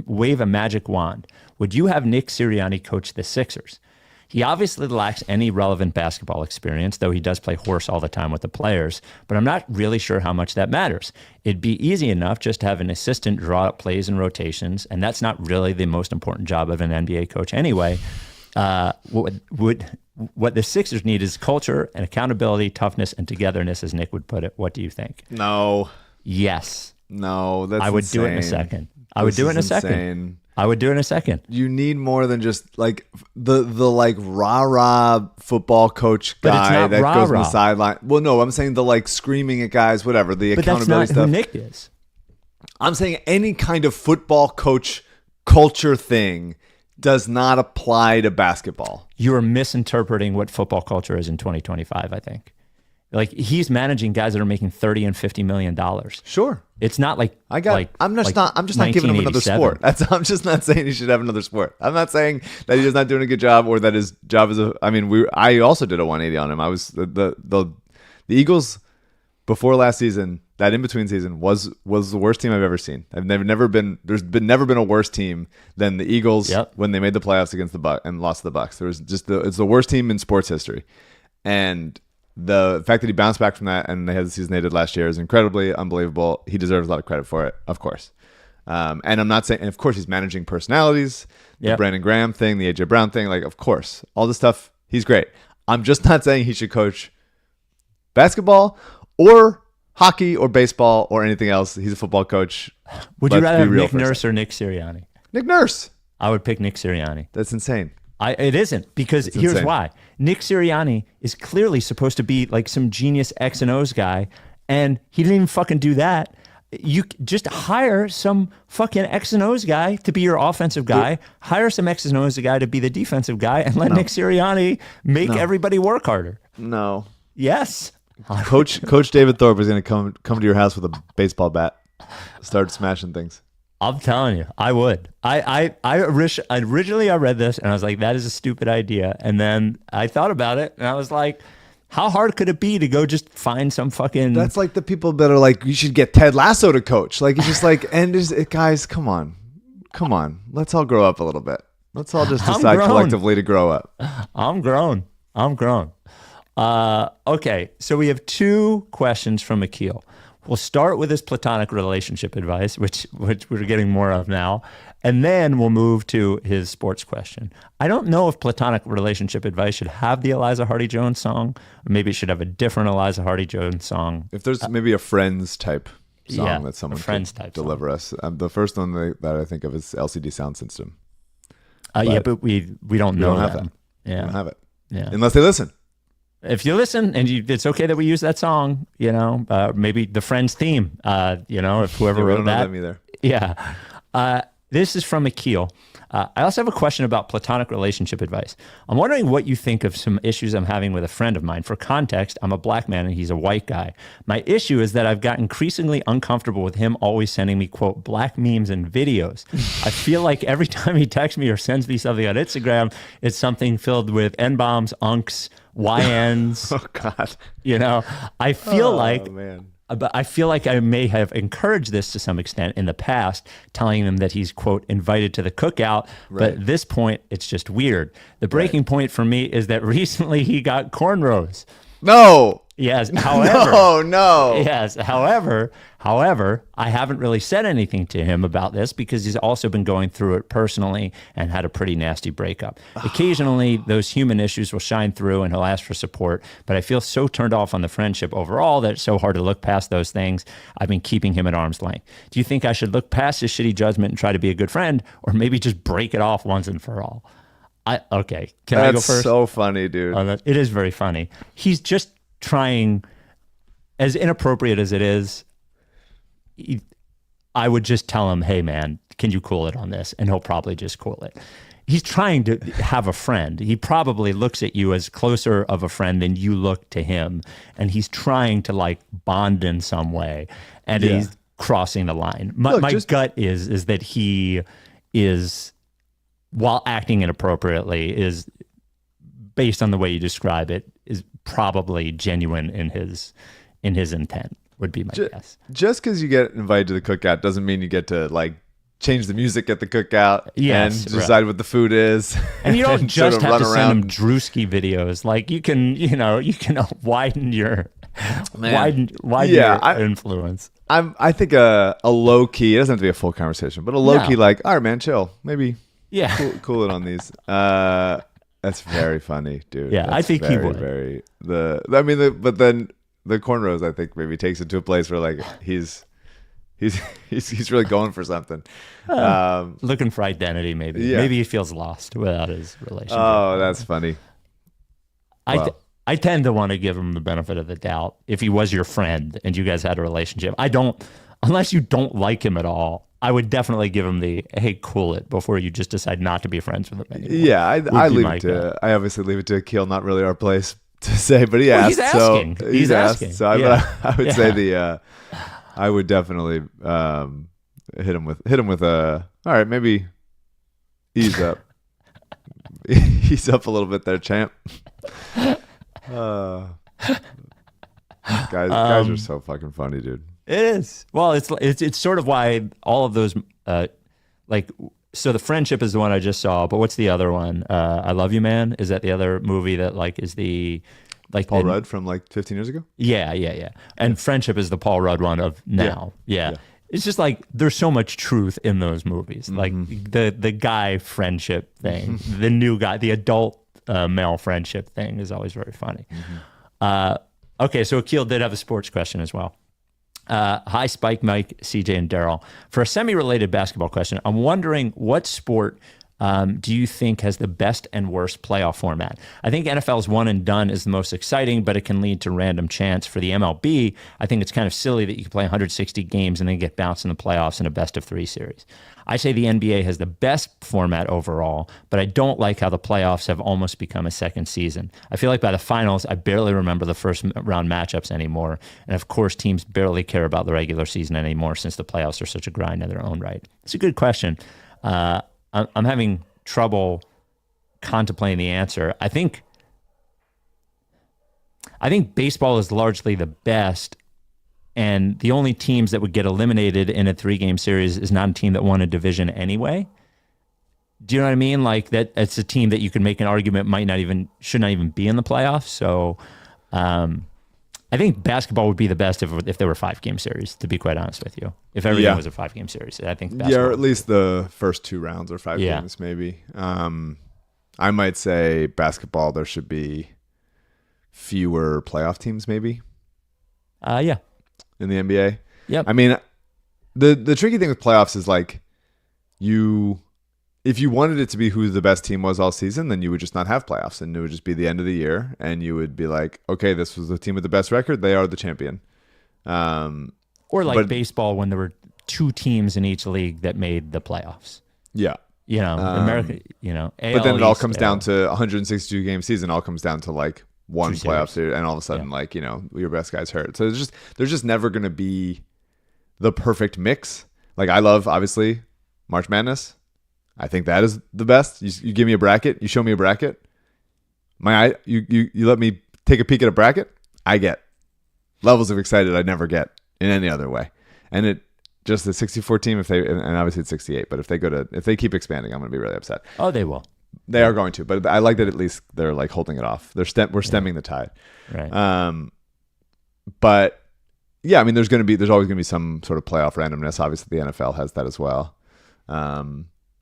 wave a magic wand, would you have Nick Sirianni coach the Sixers? He obviously lacks any relevant basketball experience, though he does play horse all the time with the players, but I'm not really sure how much that matters. It'd be easy enough just to have an assistant draw up plays and rotations, and that's not really the most important job of an NBA coach anyway. What the Sixers need is culture and accountability, toughness, and togetherness, as Nick would put it. What do you think? No. Yes. No, that's I would do it in a second. I would do it in a second. I would do it in a second. You need more than just like the like rah-rah football coach guy that goes on the sideline. Well, no, I'm saying the like screaming at guys, whatever, the accountability stuff. But that's not who Nick is. I'm saying any kind of football coach culture thing does not apply to basketball. You are misinterpreting what football culture is in 2025, I think. Like, he's managing guys that are making $30 and $50 million. Sure. It's not like I'm just not giving him another sport. I'm just not saying he should have another sport. I'm not saying that he is not doing a good job or that his job is I also did a 180 on him. I was the Eagles before last season, that in-between season was the worst team I've ever seen. There's never been a worse team than the Eagles when they made the playoffs against the Bucs and lost to the Bucs. It's the worst team in sports history. And the fact that he bounced back from that and they had the season they did last year is incredibly unbelievable. He deserves a lot of credit for it, of course. And I'm not saying, and of course, he's managing personalities, the Brandon Graham thing, the AJ Brown thing, like, of course, all this stuff. He's great. I'm just not saying he should coach basketball or hockey or baseball or anything else. He's a football coach. Would you rather have Nick Nurse or Nick Sirianni? Nick Nurse. I would pick Nick Sirianni. That's insane. It isn't, because here's why. Nick Sirianni is clearly supposed to be like some genius X and O's guy, and he didn't even fucking do that. You just hire some fucking X and O's guy to be your offensive guy, hire some X and O's guy to be the defensive guy, and let Nick Sirianni make everybody work harder. No. Yes. Coach David Thorpe is going to come to your house with a baseball bat, start smashing things. I'm telling you, I would. Originally I read this and I was like, that is a stupid idea. And then I thought about it and I was like, how hard could it be to go just find some fucking... That's like the people that are like, you should get Ted Lasso to coach. Like, it's just like, guys, come on. Let's all grow up a little bit. Let's all just decide collectively to grow up. I'm grown. Okay, so we have 2 questions from Akil. We'll start with his platonic relationship advice, which we're getting more of now, and then we'll move to his sports question. I don't know if platonic relationship advice should have the Eliza Hardy-Jones song, or maybe it should have a different Eliza Hardy-Jones song. If there's maybe a Friends type song that someone could deliver us. The first one that I think of is LCD Sound System. But we don't know have them. That. Yeah. We don't have it. Yeah. Unless they listen. If you listen and it's okay that we use that song, maybe the Friends theme, if whoever wrote that. Them either. Yeah. This is from Akil. I also have a question about platonic relationship advice. I'm wondering what you think of some issues I'm having with a friend of mine. For context, I'm a black man and he's a white guy. My issue is that I've got increasingly uncomfortable with him always sending me, quote, black memes and videos. I feel like every time he texts me or sends me something on Instagram, it's something filled with N-bombs, unks, YNs. Oh, God. You know, I feel Man. but I feel like I may have encouraged this to some extent in the past, telling them that he's, quote, invited to the cookout. But at this point, it's just weird. The breaking point for me is that recently he got cornrows. No. Yes. However, No. yes. However, I haven't really said anything to him about this because he's also been going through it personally and had a pretty nasty breakup. Occasionally, those human issues will shine through and he'll ask for support, but I feel so turned off on the friendship overall that it's so hard to look past those things. I've been keeping him at arm's length. Do you think I should look past his shitty judgment and try to be a good friend, or maybe just break it off once and for all? Okay. Can I go That's first? so funny, dude. It is very funny. He's just trying, as inappropriate as it is, I would just tell him, hey, man, can you cool it on this? And he'll probably just cool it. He's trying to have a friend. He probably looks at you as closer of a friend than you look to him. And he's trying to like bond in some way. And he's crossing the line. My gut is that he is, while acting inappropriately, is, based on the way you describe it, is probably genuine in his intent, would be my guess. Just because you get invited to the cookout doesn't mean you get to like change the music at the cookout and decide what the food is. And you don't and just sort of have to run send around. him Drewski videos. Like you can widen your your influence. I think a low key, it doesn't have to be a full conversation, but a low key like, all right, man, chill. Maybe cool it on these. That's very funny, dude. Yeah, That's I think he would. But then the cornrows, I think, maybe takes it to a place where like he's really going for something. Looking for identity, maybe. Yeah. Maybe he feels lost without his relationship. Oh, that's funny. I tend to want to give him the benefit of the doubt if he was your friend and you guys had a relationship. I don't, unless you don't like him at all. I would definitely give him the, hey, cool it, before you just decide not to be friends with him anymore. Yeah, I leave it to. I obviously leave it to Akil. Not really our place to say, but he asked. He's asking. So He's asking. So I would say I would definitely hit him with a. All right, maybe ease up, ease up a little bit there, champ. Guys are so fucking funny, dude. It is. Well, it's sort of why all of those so the friendship is the one I just saw, but what's the other one? I Love You, Man. Is that the other movie that like is the like Paul Rudd from like 15 years ago? Yeah. And Friendship is the Paul Rudd one of now. Yeah. It's just like there's so much truth in those movies. Like the guy friendship thing, the new guy, the adult male friendship thing is always very funny. Okay, so Akil did have a sports question as well. Hi, Spike, Mike, CJ, and Daryl. For a semi-related basketball question, I'm wondering what sport do you think has the best and worst playoff format? I think NFL's one and done is the most exciting, but it can lead to random chance. For the MLB, I think it's kind of silly that you can play 160 games and then get bounced in the playoffs in a best-of-3 series. I say the NBA has the best format overall, but I don't like how the playoffs have almost become a second season. I feel like by the finals, I barely remember the first round matchups anymore. And of course, teams barely care about the regular season anymore since the playoffs are such a grind in their own right. It's a good question. I'm having trouble contemplating the answer. I think baseball is largely the best. And the only teams that would get eliminated in a 3-game series is not a team that won a division anyway. Do you know what I mean? Like that, it's a team that you can make an argument should not even be in the playoffs. So I think basketball would be the best if there were 5-game series, to be quite honest with you. If everything was a 5-game series, I think basketball. Yeah, or at least the first 2 rounds are 5 games, maybe. I might say basketball, there should be fewer playoff teams, maybe. Yeah. In the NBA. Yep. I mean, the tricky thing with playoffs is like if you wanted it to be who the best team was all season, then you would just not have playoffs and it would just be the end of the year and you would be like, okay, this was the team with the best record. They are the champion. Or like baseball when there were 2 teams in each league that made the playoffs. Yeah. You know, America, you know, AL But then it all East, comes AL. down to 162 game season. All comes down to like one 2 playoff series. series, and all of a sudden, like, you know, your best guy's hurt. So there's just never going to be the perfect mix. Like, I love, obviously, March Madness. I think that is the best. You give me a bracket, you show me a bracket. You let me take a peek at a bracket. I get levels of excited I never get in any other way. And it just the 64 team, and obviously it's 68, but if they keep expanding, I'm going to be really upset. Oh, they will. They are going to, but I like that at least they're like holding it off. We're stemming the tide. Right. But yeah, I mean, there's always going to be some sort of playoff randomness. Obviously, the NFL has that as well.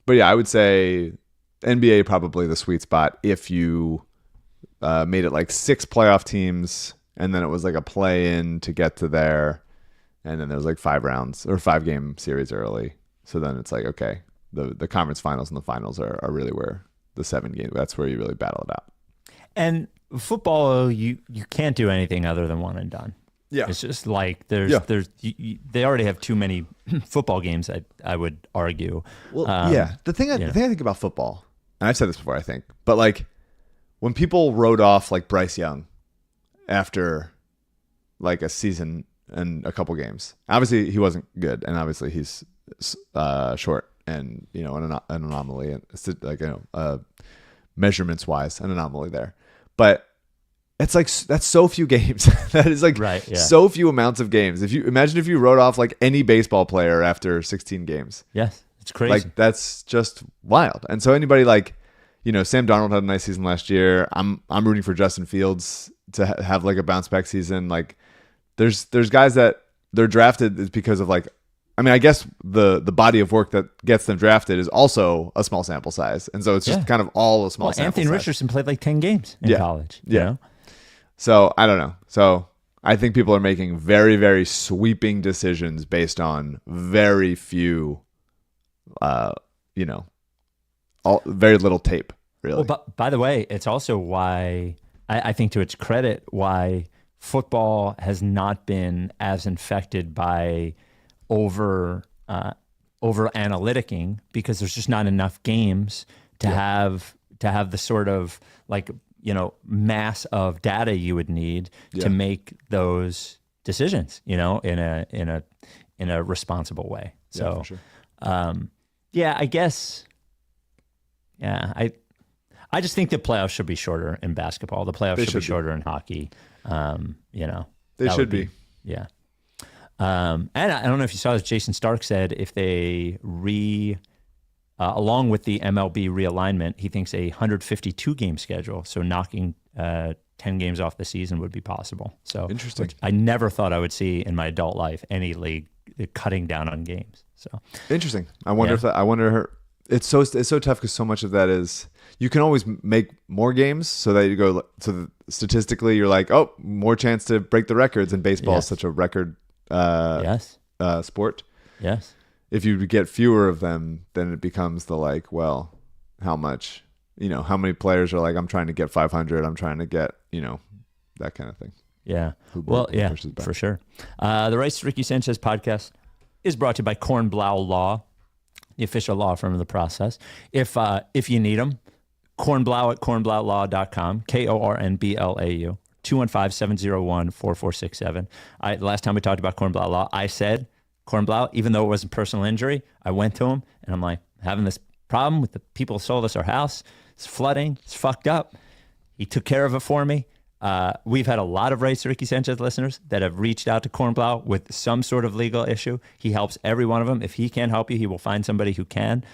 But yeah, I would say NBA probably the sweet spot if you made it like 6 playoff teams, and then it was like a play-in to get to there, and then there's like 5 rounds or 5-game series early. So then it's like, okay, the conference finals and the finals are really where the 7 game. That's where you really battle it out. And football, you can't do anything other than one and done. Yeah. It's just like they already have too many football games. I would argue. Well, yeah. The thing I think about football, and I've said this before, I think, but like when people wrote off like Bryce Young after like a season and a couple games, obviously he wasn't good, and obviously he's short and, you know, an anomaly, and like, you know, measurements wise, an anomaly there, but. It's like, that's so few games. That is like so few amounts of games. If you wrote off like any baseball player after 16 games. Yes, it's crazy. Like, that's just wild. And so anybody like, you know, Sam Darnold had a nice season last year. I'm rooting for Justin Fields to have like a bounce back season. Like, there's guys that they're drafted is because of like, I mean, I guess the body of work that gets them drafted is also a small sample size. And so it's just kind of all a small sample Anthony size. Richardson played like 10 games in college. Yeah. You know? So I don't know. So I think people are making very, very sweeping decisions based on very few, you know, very little tape, really. Well, but by the way, it's also why I think, to its credit, why football has not been as infected by over analyticing, because there's just not enough games to have the sort of like, you know, mass of data you would need to make those decisions, you know, in a responsible way. So, yeah, for sure. I guess, I just think the playoffs should be shorter in basketball. The playoffs should be shorter in hockey. You know, they should be. Yeah. And I don't know if you saw this, Jason Stark said if they along with the MLB realignment, he thinks a 152 game schedule, so knocking 10 games off the season, would be possible. So interesting. Which I never thought I would see in my adult life, any league cutting down on games. So interesting. I wonder it's so tough because so much of that is you can always make more games so that you go statistically you're like, oh, more chance to break the records, and baseball is such a record sport. Yes. If you get fewer of them, then it becomes the like, well, how much, you know, how many players are like, I'm trying to get 500, I'm trying to get, you know, that kind of thing. Yeah. For sure. The Rights to Ricky Sanchez podcast is brought to you by Kornblau Law, the official law firm of the process. If you need them, Kornblau at kornblaulaw.com, KORNBLAU, 215-701-4467. The last time we talked about Kornblau Law, I said, Kornblau, even though it wasn't personal injury, I went to him and I'm like, having this problem with the people who sold us our house. It's flooding. It's fucked up. He took care of it for me. We've had a lot of Rights to Ricky Sanchez listeners that have reached out to Kornblau with some sort of legal issue. He helps every one of them. If he can't help you, he will find somebody who can.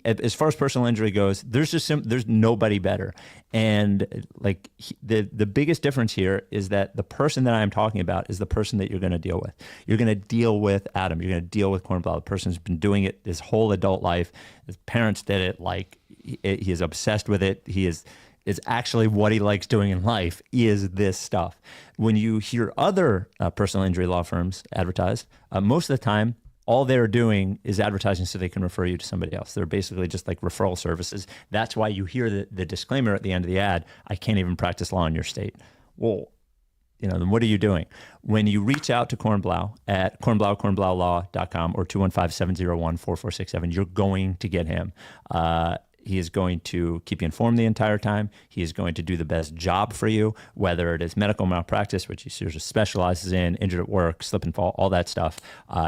As far as personal injury goes, there's nobody better. And like the biggest difference here is that the person that I'm talking about is the person that you're going to deal with. You're going to deal with Adam. You're going to deal with Kornblau, the person who's been doing it his whole adult life. His parents did it. Like he is obsessed with it. He is actually what he likes doing in life is this stuff. When you hear other personal injury law firms advertised, most of the time, all they're doing is advertising so they can refer you to somebody else. They're basically just like referral services. That's why you hear the disclaimer at the end of the ad, I can't even practice law in your state. Well, then what are you doing? When you reach out to Kornblau at kornblaulaw.com or 215-701-4467, you're going to get him. He is going to keep you informed the entire time. He is going to do the best job for you, whether it is medical malpractice, which he sort of specializes in, injured at work, slip and fall, all that stuff.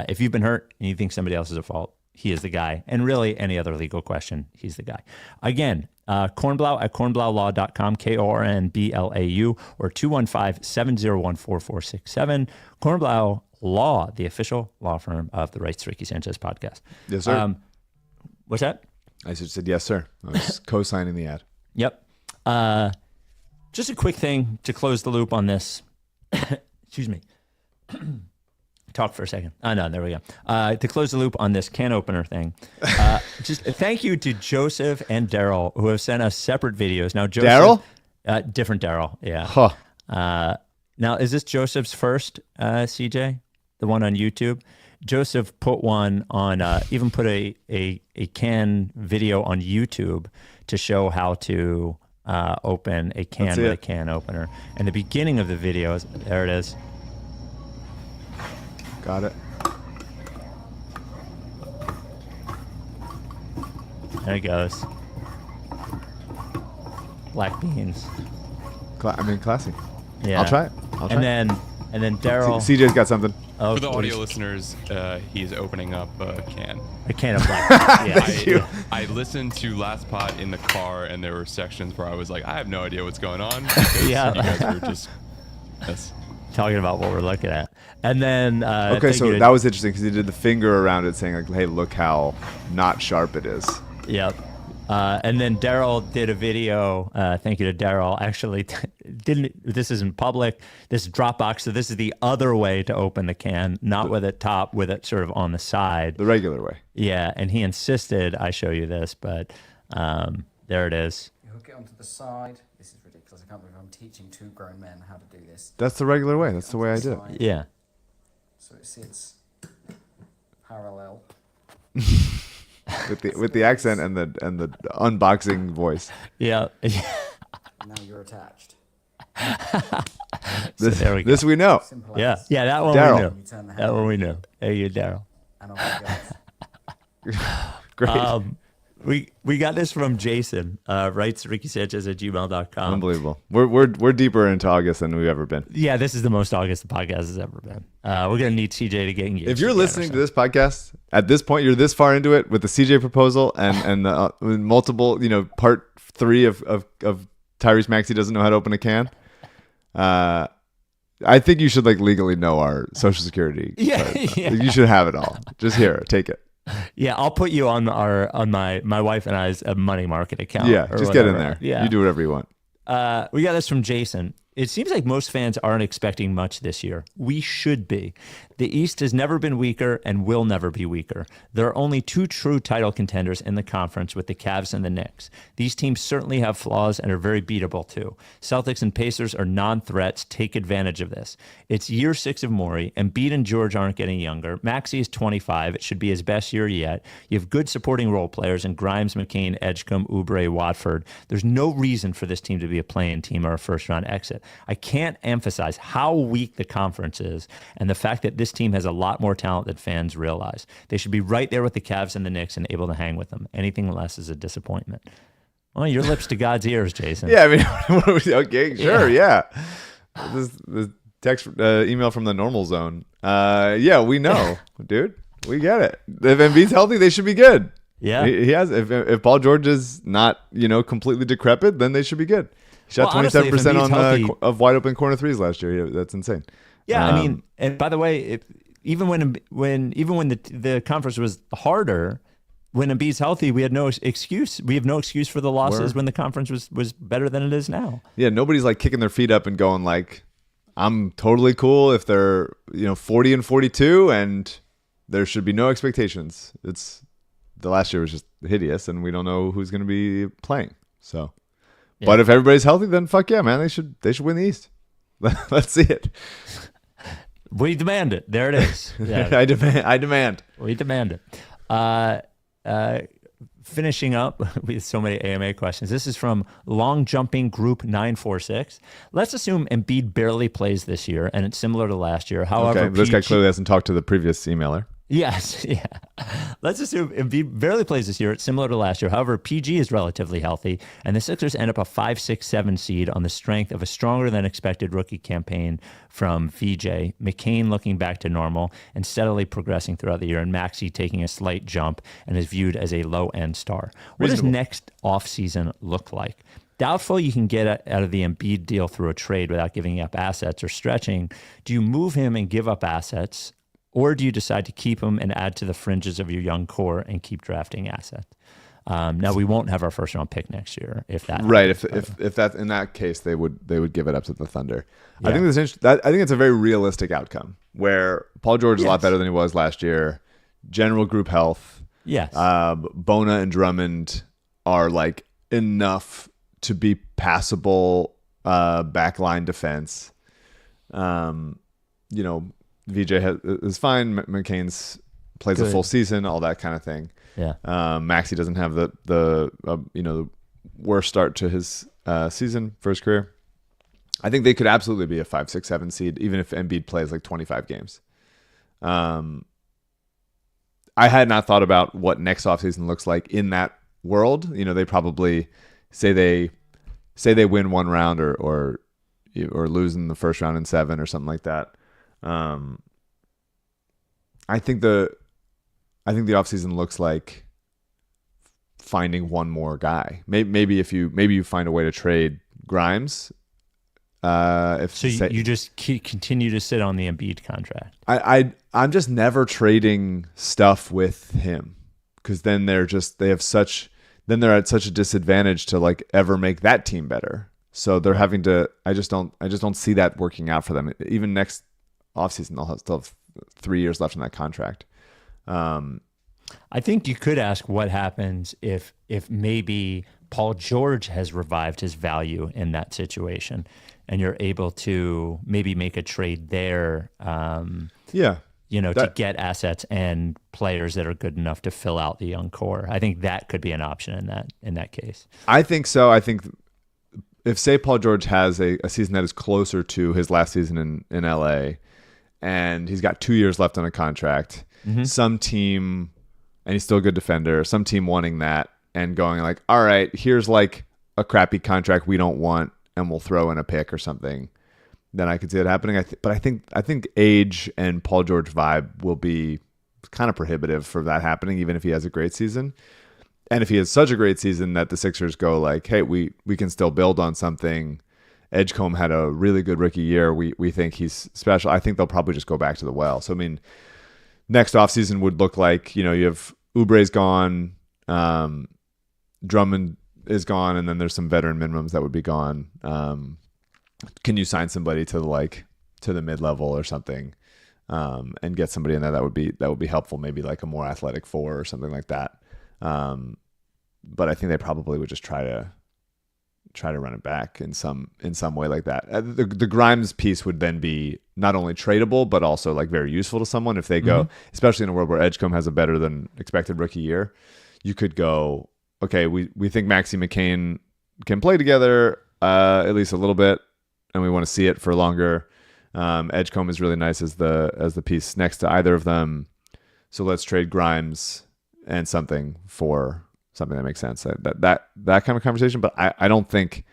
If you've been hurt and you think somebody else is at fault, he is the guy. And really, any other legal question, he's the guy. Again, Kornblau at kornblaulaw.com, KORNBLAU, or 215-701-4467. Kornblau Law, the official law firm of the Rights to Ricky Sanchez podcast. Yes, sir. What's that? I just said, yes, sir. I was co-signing the ad. Yep. Just a quick thing to close the loop on this. Excuse me. Talk for a second. No, there we go. To close the loop on this can opener thing, just thank you to Joseph and Daryl, who have sent us separate videos. Now, Joseph, Daryl? Different Daryl, yeah. Huh. Now, is this Joseph's first, CJ? The one on YouTube? Joseph put one on, even put a can video on YouTube to show how to open a can with a can opener. And the beginning of the video, there it is. Got it. There it goes. Black beans. Classy. Yeah. I'll try it. And then Daryl. CJ's got something. Oh, For the what audio is- listeners, he's opening up a can. a can of black beans. Yeah. I listened to last pod in the car, and there were sections where I was like, I have no idea what's going on. Because Yeah. you guys were just... Yes. Talking about what we're looking at. And then Okay, thank so you to- that was interesting because he did the finger around it saying, like, hey, look how not sharp it is. Yep. And then Daryl did a video. Thank you to Daryl. Actually, this isn't public. This is Dropbox. So this is the other way to open the can, not with it top, with it sort of on the side. The regular way. Yeah. And he insisted I show you this, but there it is. You hook it onto the side. This is ridiculous. I can't believe I'm teaching two grown men how to do this. That's the regular way. That's the way I did it. Side, Yeah. So it sits parallel. With the accent and the unboxing voice. Yeah. Now you're attached. This, there we go. this we know. Simple Yeah. as. Yeah. That one Daryl. we knew. You turn the That handle one we knew. There you go, Daryl. and off it goes. Great. We got this from Jason, writes rickysanchez@gmail.com. Unbelievable. We're deeper into August than we've ever been. Yeah, this is the most August the podcast has ever been. We're gonna need CJ to get engaged. If you're again or listening to something. this podcast at this point, you're this far into it with the CJ proposal and the multiple, part 3 of Tyrese Maxey doesn't know how to open a can. I think you should legally know our social security. Yeah, card. yeah. You should have it all. Just here, take it. Yeah, I'll put you on my wife and I's money market account. Yeah, or just get in whatever. there. Yeah, You do whatever you want. We got this from Jason. It seems like most fans aren't expecting much this year. We should be. The East has never been weaker and will never be weaker. There are only 2 true title contenders in the conference with the Cavs and the Knicks. These teams certainly have flaws and are very beatable too. Celtics and Pacers are non-threats. Take advantage of this. It's year 6 of Morey. Embiid and George aren't getting younger. Maxey is 25. It should be his best year yet. You have good supporting role players in Grimes, McCain, Edgecombe, Oubre, Watford. There's no reason for this team to be a play-in team or a first-round exit. I can't emphasize how weak the conference is and the fact that this team has a lot more talent than fans realize. They should be right there with the Cavs and the Knicks and able to hang with them. Anything less is a disappointment. Well, your lips to God's ears, Jason. Yeah, I mean, okay, sure, yeah. This text email from the normal zone. Yeah, we know, dude. We get it. If Embiid's healthy, they should be good. Yeah. He has. If Paul George is not, completely decrepit, then they should be good. He shot Well, honestly, 27% if Embiid's healthy- of wide open corner threes last year. That's insane. Yeah, I mean, and by the way, even when the conference was harder, when Embiid's healthy, we had no excuse. We have no excuse for the losses when the conference was better than it is now. Yeah, nobody's kicking their feet up and going I'm totally cool if they're 40 and 42, and there should be no expectations. It's the last year was just hideous, and we don't know who's going to be playing. So, Yeah. but if everybody's healthy, then fuck yeah, man, they should win the East. Let's see it. We demand it. There it is. Yeah. I demand. We demand it. finishing up with so many AMA questions. This is from Long Jumping Group 946. Let's assume Embiid barely plays this year, and it's similar to last year. However, Okay, this guy clearly hasn't talked to the previous emailer. Yes, yeah. Let's assume Embiid barely plays this year. It's similar to last year. However, PG is relatively healthy, and the Sixers end up a 5, 6, 7 seed on the strength of a stronger than expected rookie campaign from VJ, McCain looking back to normal and steadily progressing throughout the year, and Maxey taking a slight jump and is viewed as a low-end star. What does next offseason look like? Doubtful you can get out of the Embiid deal through a trade without giving up assets or stretching. Do you move him and give up assets? Or do you decide to keep him and add to the fringes of your young core and keep drafting assets? Now we won't have our first round pick next year if that Right. happens, If that's in that case, they would give it up to the Thunder. Yeah. I think I think it's a very realistic outcome where Paul George is a lot better than he was last year. General group health. Yes. Bona and Drummond are like enough to be passable backline defense. VJ is fine. McCain's plays a full season, all that kind of thing. Yeah. Maxey doesn't have the worst start to his season for his career. I think they could absolutely be a 5, 6, 7 seed, even if Embiid plays like 25 games. I had not thought about what next offseason looks like in that world. They probably say they win one round or lose in the first round in 7 or something like that. I think the offseason looks like finding one more guy. Maybe you find a way to trade Grimes. You just continue to sit on the Embiid contract. I'm just never trading stuff with him because then they're at such a disadvantage to like ever make that team better. So they're having to. I just don't see that working out for them. Even next offseason, they'll still have 3 years left in that contract. I think you could ask what happens if maybe Paul George has revived his value in that situation, and you're able to maybe make a trade there. To get assets and players that are good enough to fill out the young core. I think that could be an option in that case. I think so. I think if say Paul George has a season that is closer to his last season in LA, and he's got 2 years left on a contract, some team, and he's still a good defender, some team wanting that and going like, all right, here's like a crappy contract we don't want, and we'll throw in a pick or something, then I could see it happening. But I think age and Paul George vibe will be kind of prohibitive for that happening, even if he has a great season. And if he has such a great season that the Sixers go like, hey, we can still build on something. Edgecombe had a really good rookie year. We think he's special. I think they'll probably just go back to the well. So, I mean, next offseason would look like, you have Oubre's gone, Drummond is gone, and then there's some veteran minimums that would be gone. Can you sign somebody to the mid-level or something, and get somebody in there that would be helpful, maybe like a more athletic 4 or something like that. But I think they probably would just try to run it back in some way like that. The Grimes piece would then be not only tradable, but also like very useful to someone if they go, especially in a world where Edgecombe has a better than expected rookie year. You could go, okay, we think Maxey McCain can play together at least a little bit, and we want to see it for longer. Edgecombe is really nice as the piece next to either of them. So let's trade Grimes and something for something that makes sense. That kind of conversation. But I don't think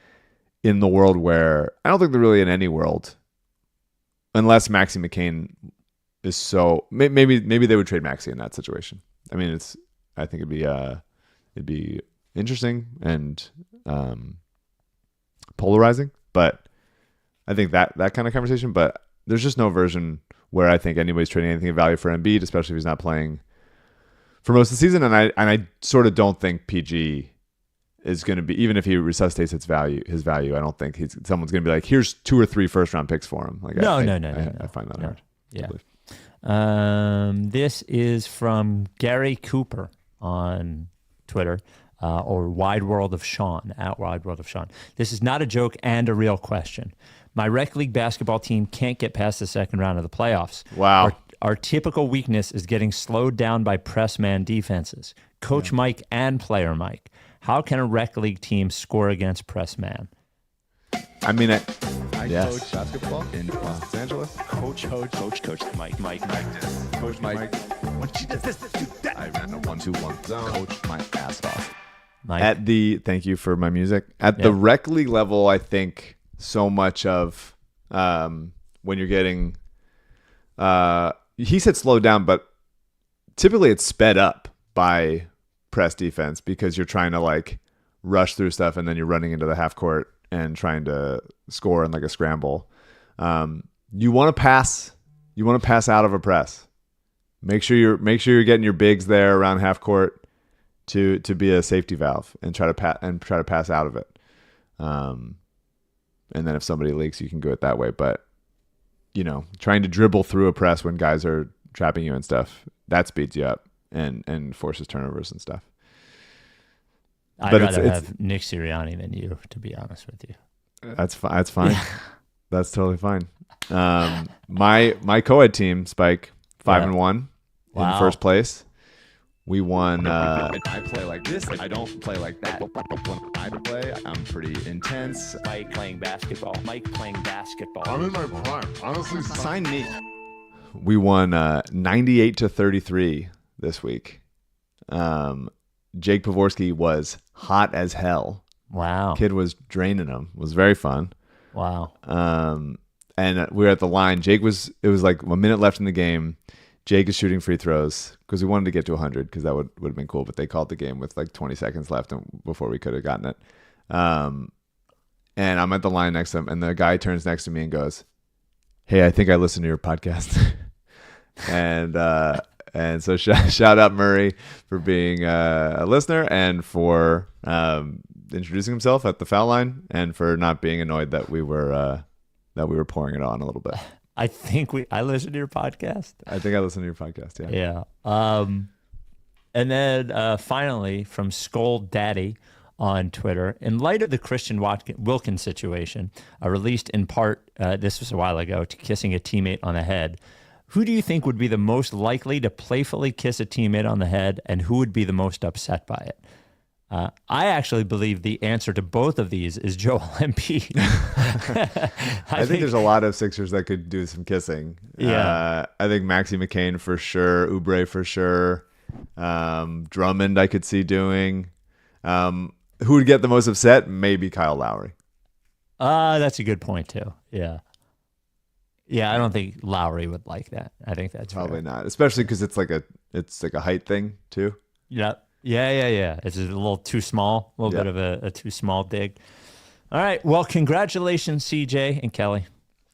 in the world where I don't think they're really in any world, unless Maxey McCain is so maybe they would trade Maxey in that situation. I mean, I think it'd be interesting and polarizing, but I think that kind of conversation. But there's just no version where I think anybody's trading anything of value for Embiid, especially if he's not playing for most of the season. And I sort of don't think PG is going to be, even if he resuscitates his value, I don't think someone's going to be like, here's 2 or 3 first round picks for him. Like No. I find that hard. Yeah. This is from Gary Cooper on Twitter, or Wide World of Sean, at Wide World of Sean. This is not a joke and a real question. My rec league basketball team can't get past the second round of the playoffs. Wow. our typical weakness is getting slowed down by press man defenses. Coach Mike and player Mike. How can a rec league team score against press man? I mean, I yes. coach basketball in Los Angeles. Coach Mike. Coach Mike. When she does this, do that. I ran a 1-2-1 zone. Coach my ass off. Mike? Thank you for my music. At the rec league level, I think so much of when you're getting, he said slowed down, but typically it's sped up by press defense because you're trying to like rush through stuff and then you're running into the half court and trying to score in like a scramble. You want to pass out of a press. Make sure you're getting your bigs there around half court to be a safety valve and try to pass out of it. And then if somebody leaks, you can go it that way. But trying to dribble through a press when guys are trapping you and stuff, that speeds you up and forces turnovers and stuff. I'd rather have Nick Sirianni than you, to be honest with you. That's fine. That's fine. That's totally fine. My co-ed team, Spike, 5-1 in first place. We won. I play like this. I don't play like that. When I play, I'm pretty intense. Mike playing basketball. I'm in my prime. Honestly, Sign me. We won 98-33 this week. Jake Pavorsky was hot as hell. Wow. Kid was draining him. It was very fun. Wow. And we were at the line. It was like a minute left in the game. Jake is shooting free throws because we wanted to get to 100 because that would have been cool. But they called the game with like 20 seconds left before we could have gotten it. And I'm at the line next to him. And the guy turns next to me and goes, "Hey, I think I listened to your podcast." And so shout out Murray for being a listener and for introducing himself at the foul line and for not being annoyed that we were pouring it on a little bit. I think I listened to your podcast. I think I listened to your podcast. Yeah. Yeah. And then finally from Scold Daddy on Twitter, in light of the Christian Wilkins situation, released in part, this was a while ago, to kissing a teammate on the head, who do you think would be the most likely to playfully kiss a teammate on the head, and who would be the most upset by it? I actually believe the answer to both of these is Joel Embiid. I think there's a lot of Sixers that could do some kissing. Yeah. I think Maxey McCain for sure, Oubre for sure, Drummond I could see doing. Who would get the most upset? Maybe Kyle Lowry. That's a good point too. Yeah. Yeah, I don't think Lowry would like that. I think that's probably fair. not, especially because it's like a height thing too. Yeah. It's a little too small, a little bit of a too small dig. All right. Well, congratulations, CJ and Kelly.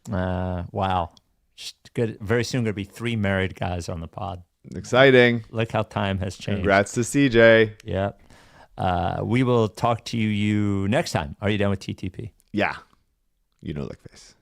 Wow. Just good. Very soon going to be 3 married guys on the pod. Exciting. Look how time has changed. Congrats to CJ. Yep. We will talk to you next time. Are you done with TTP? Yeah. Like face.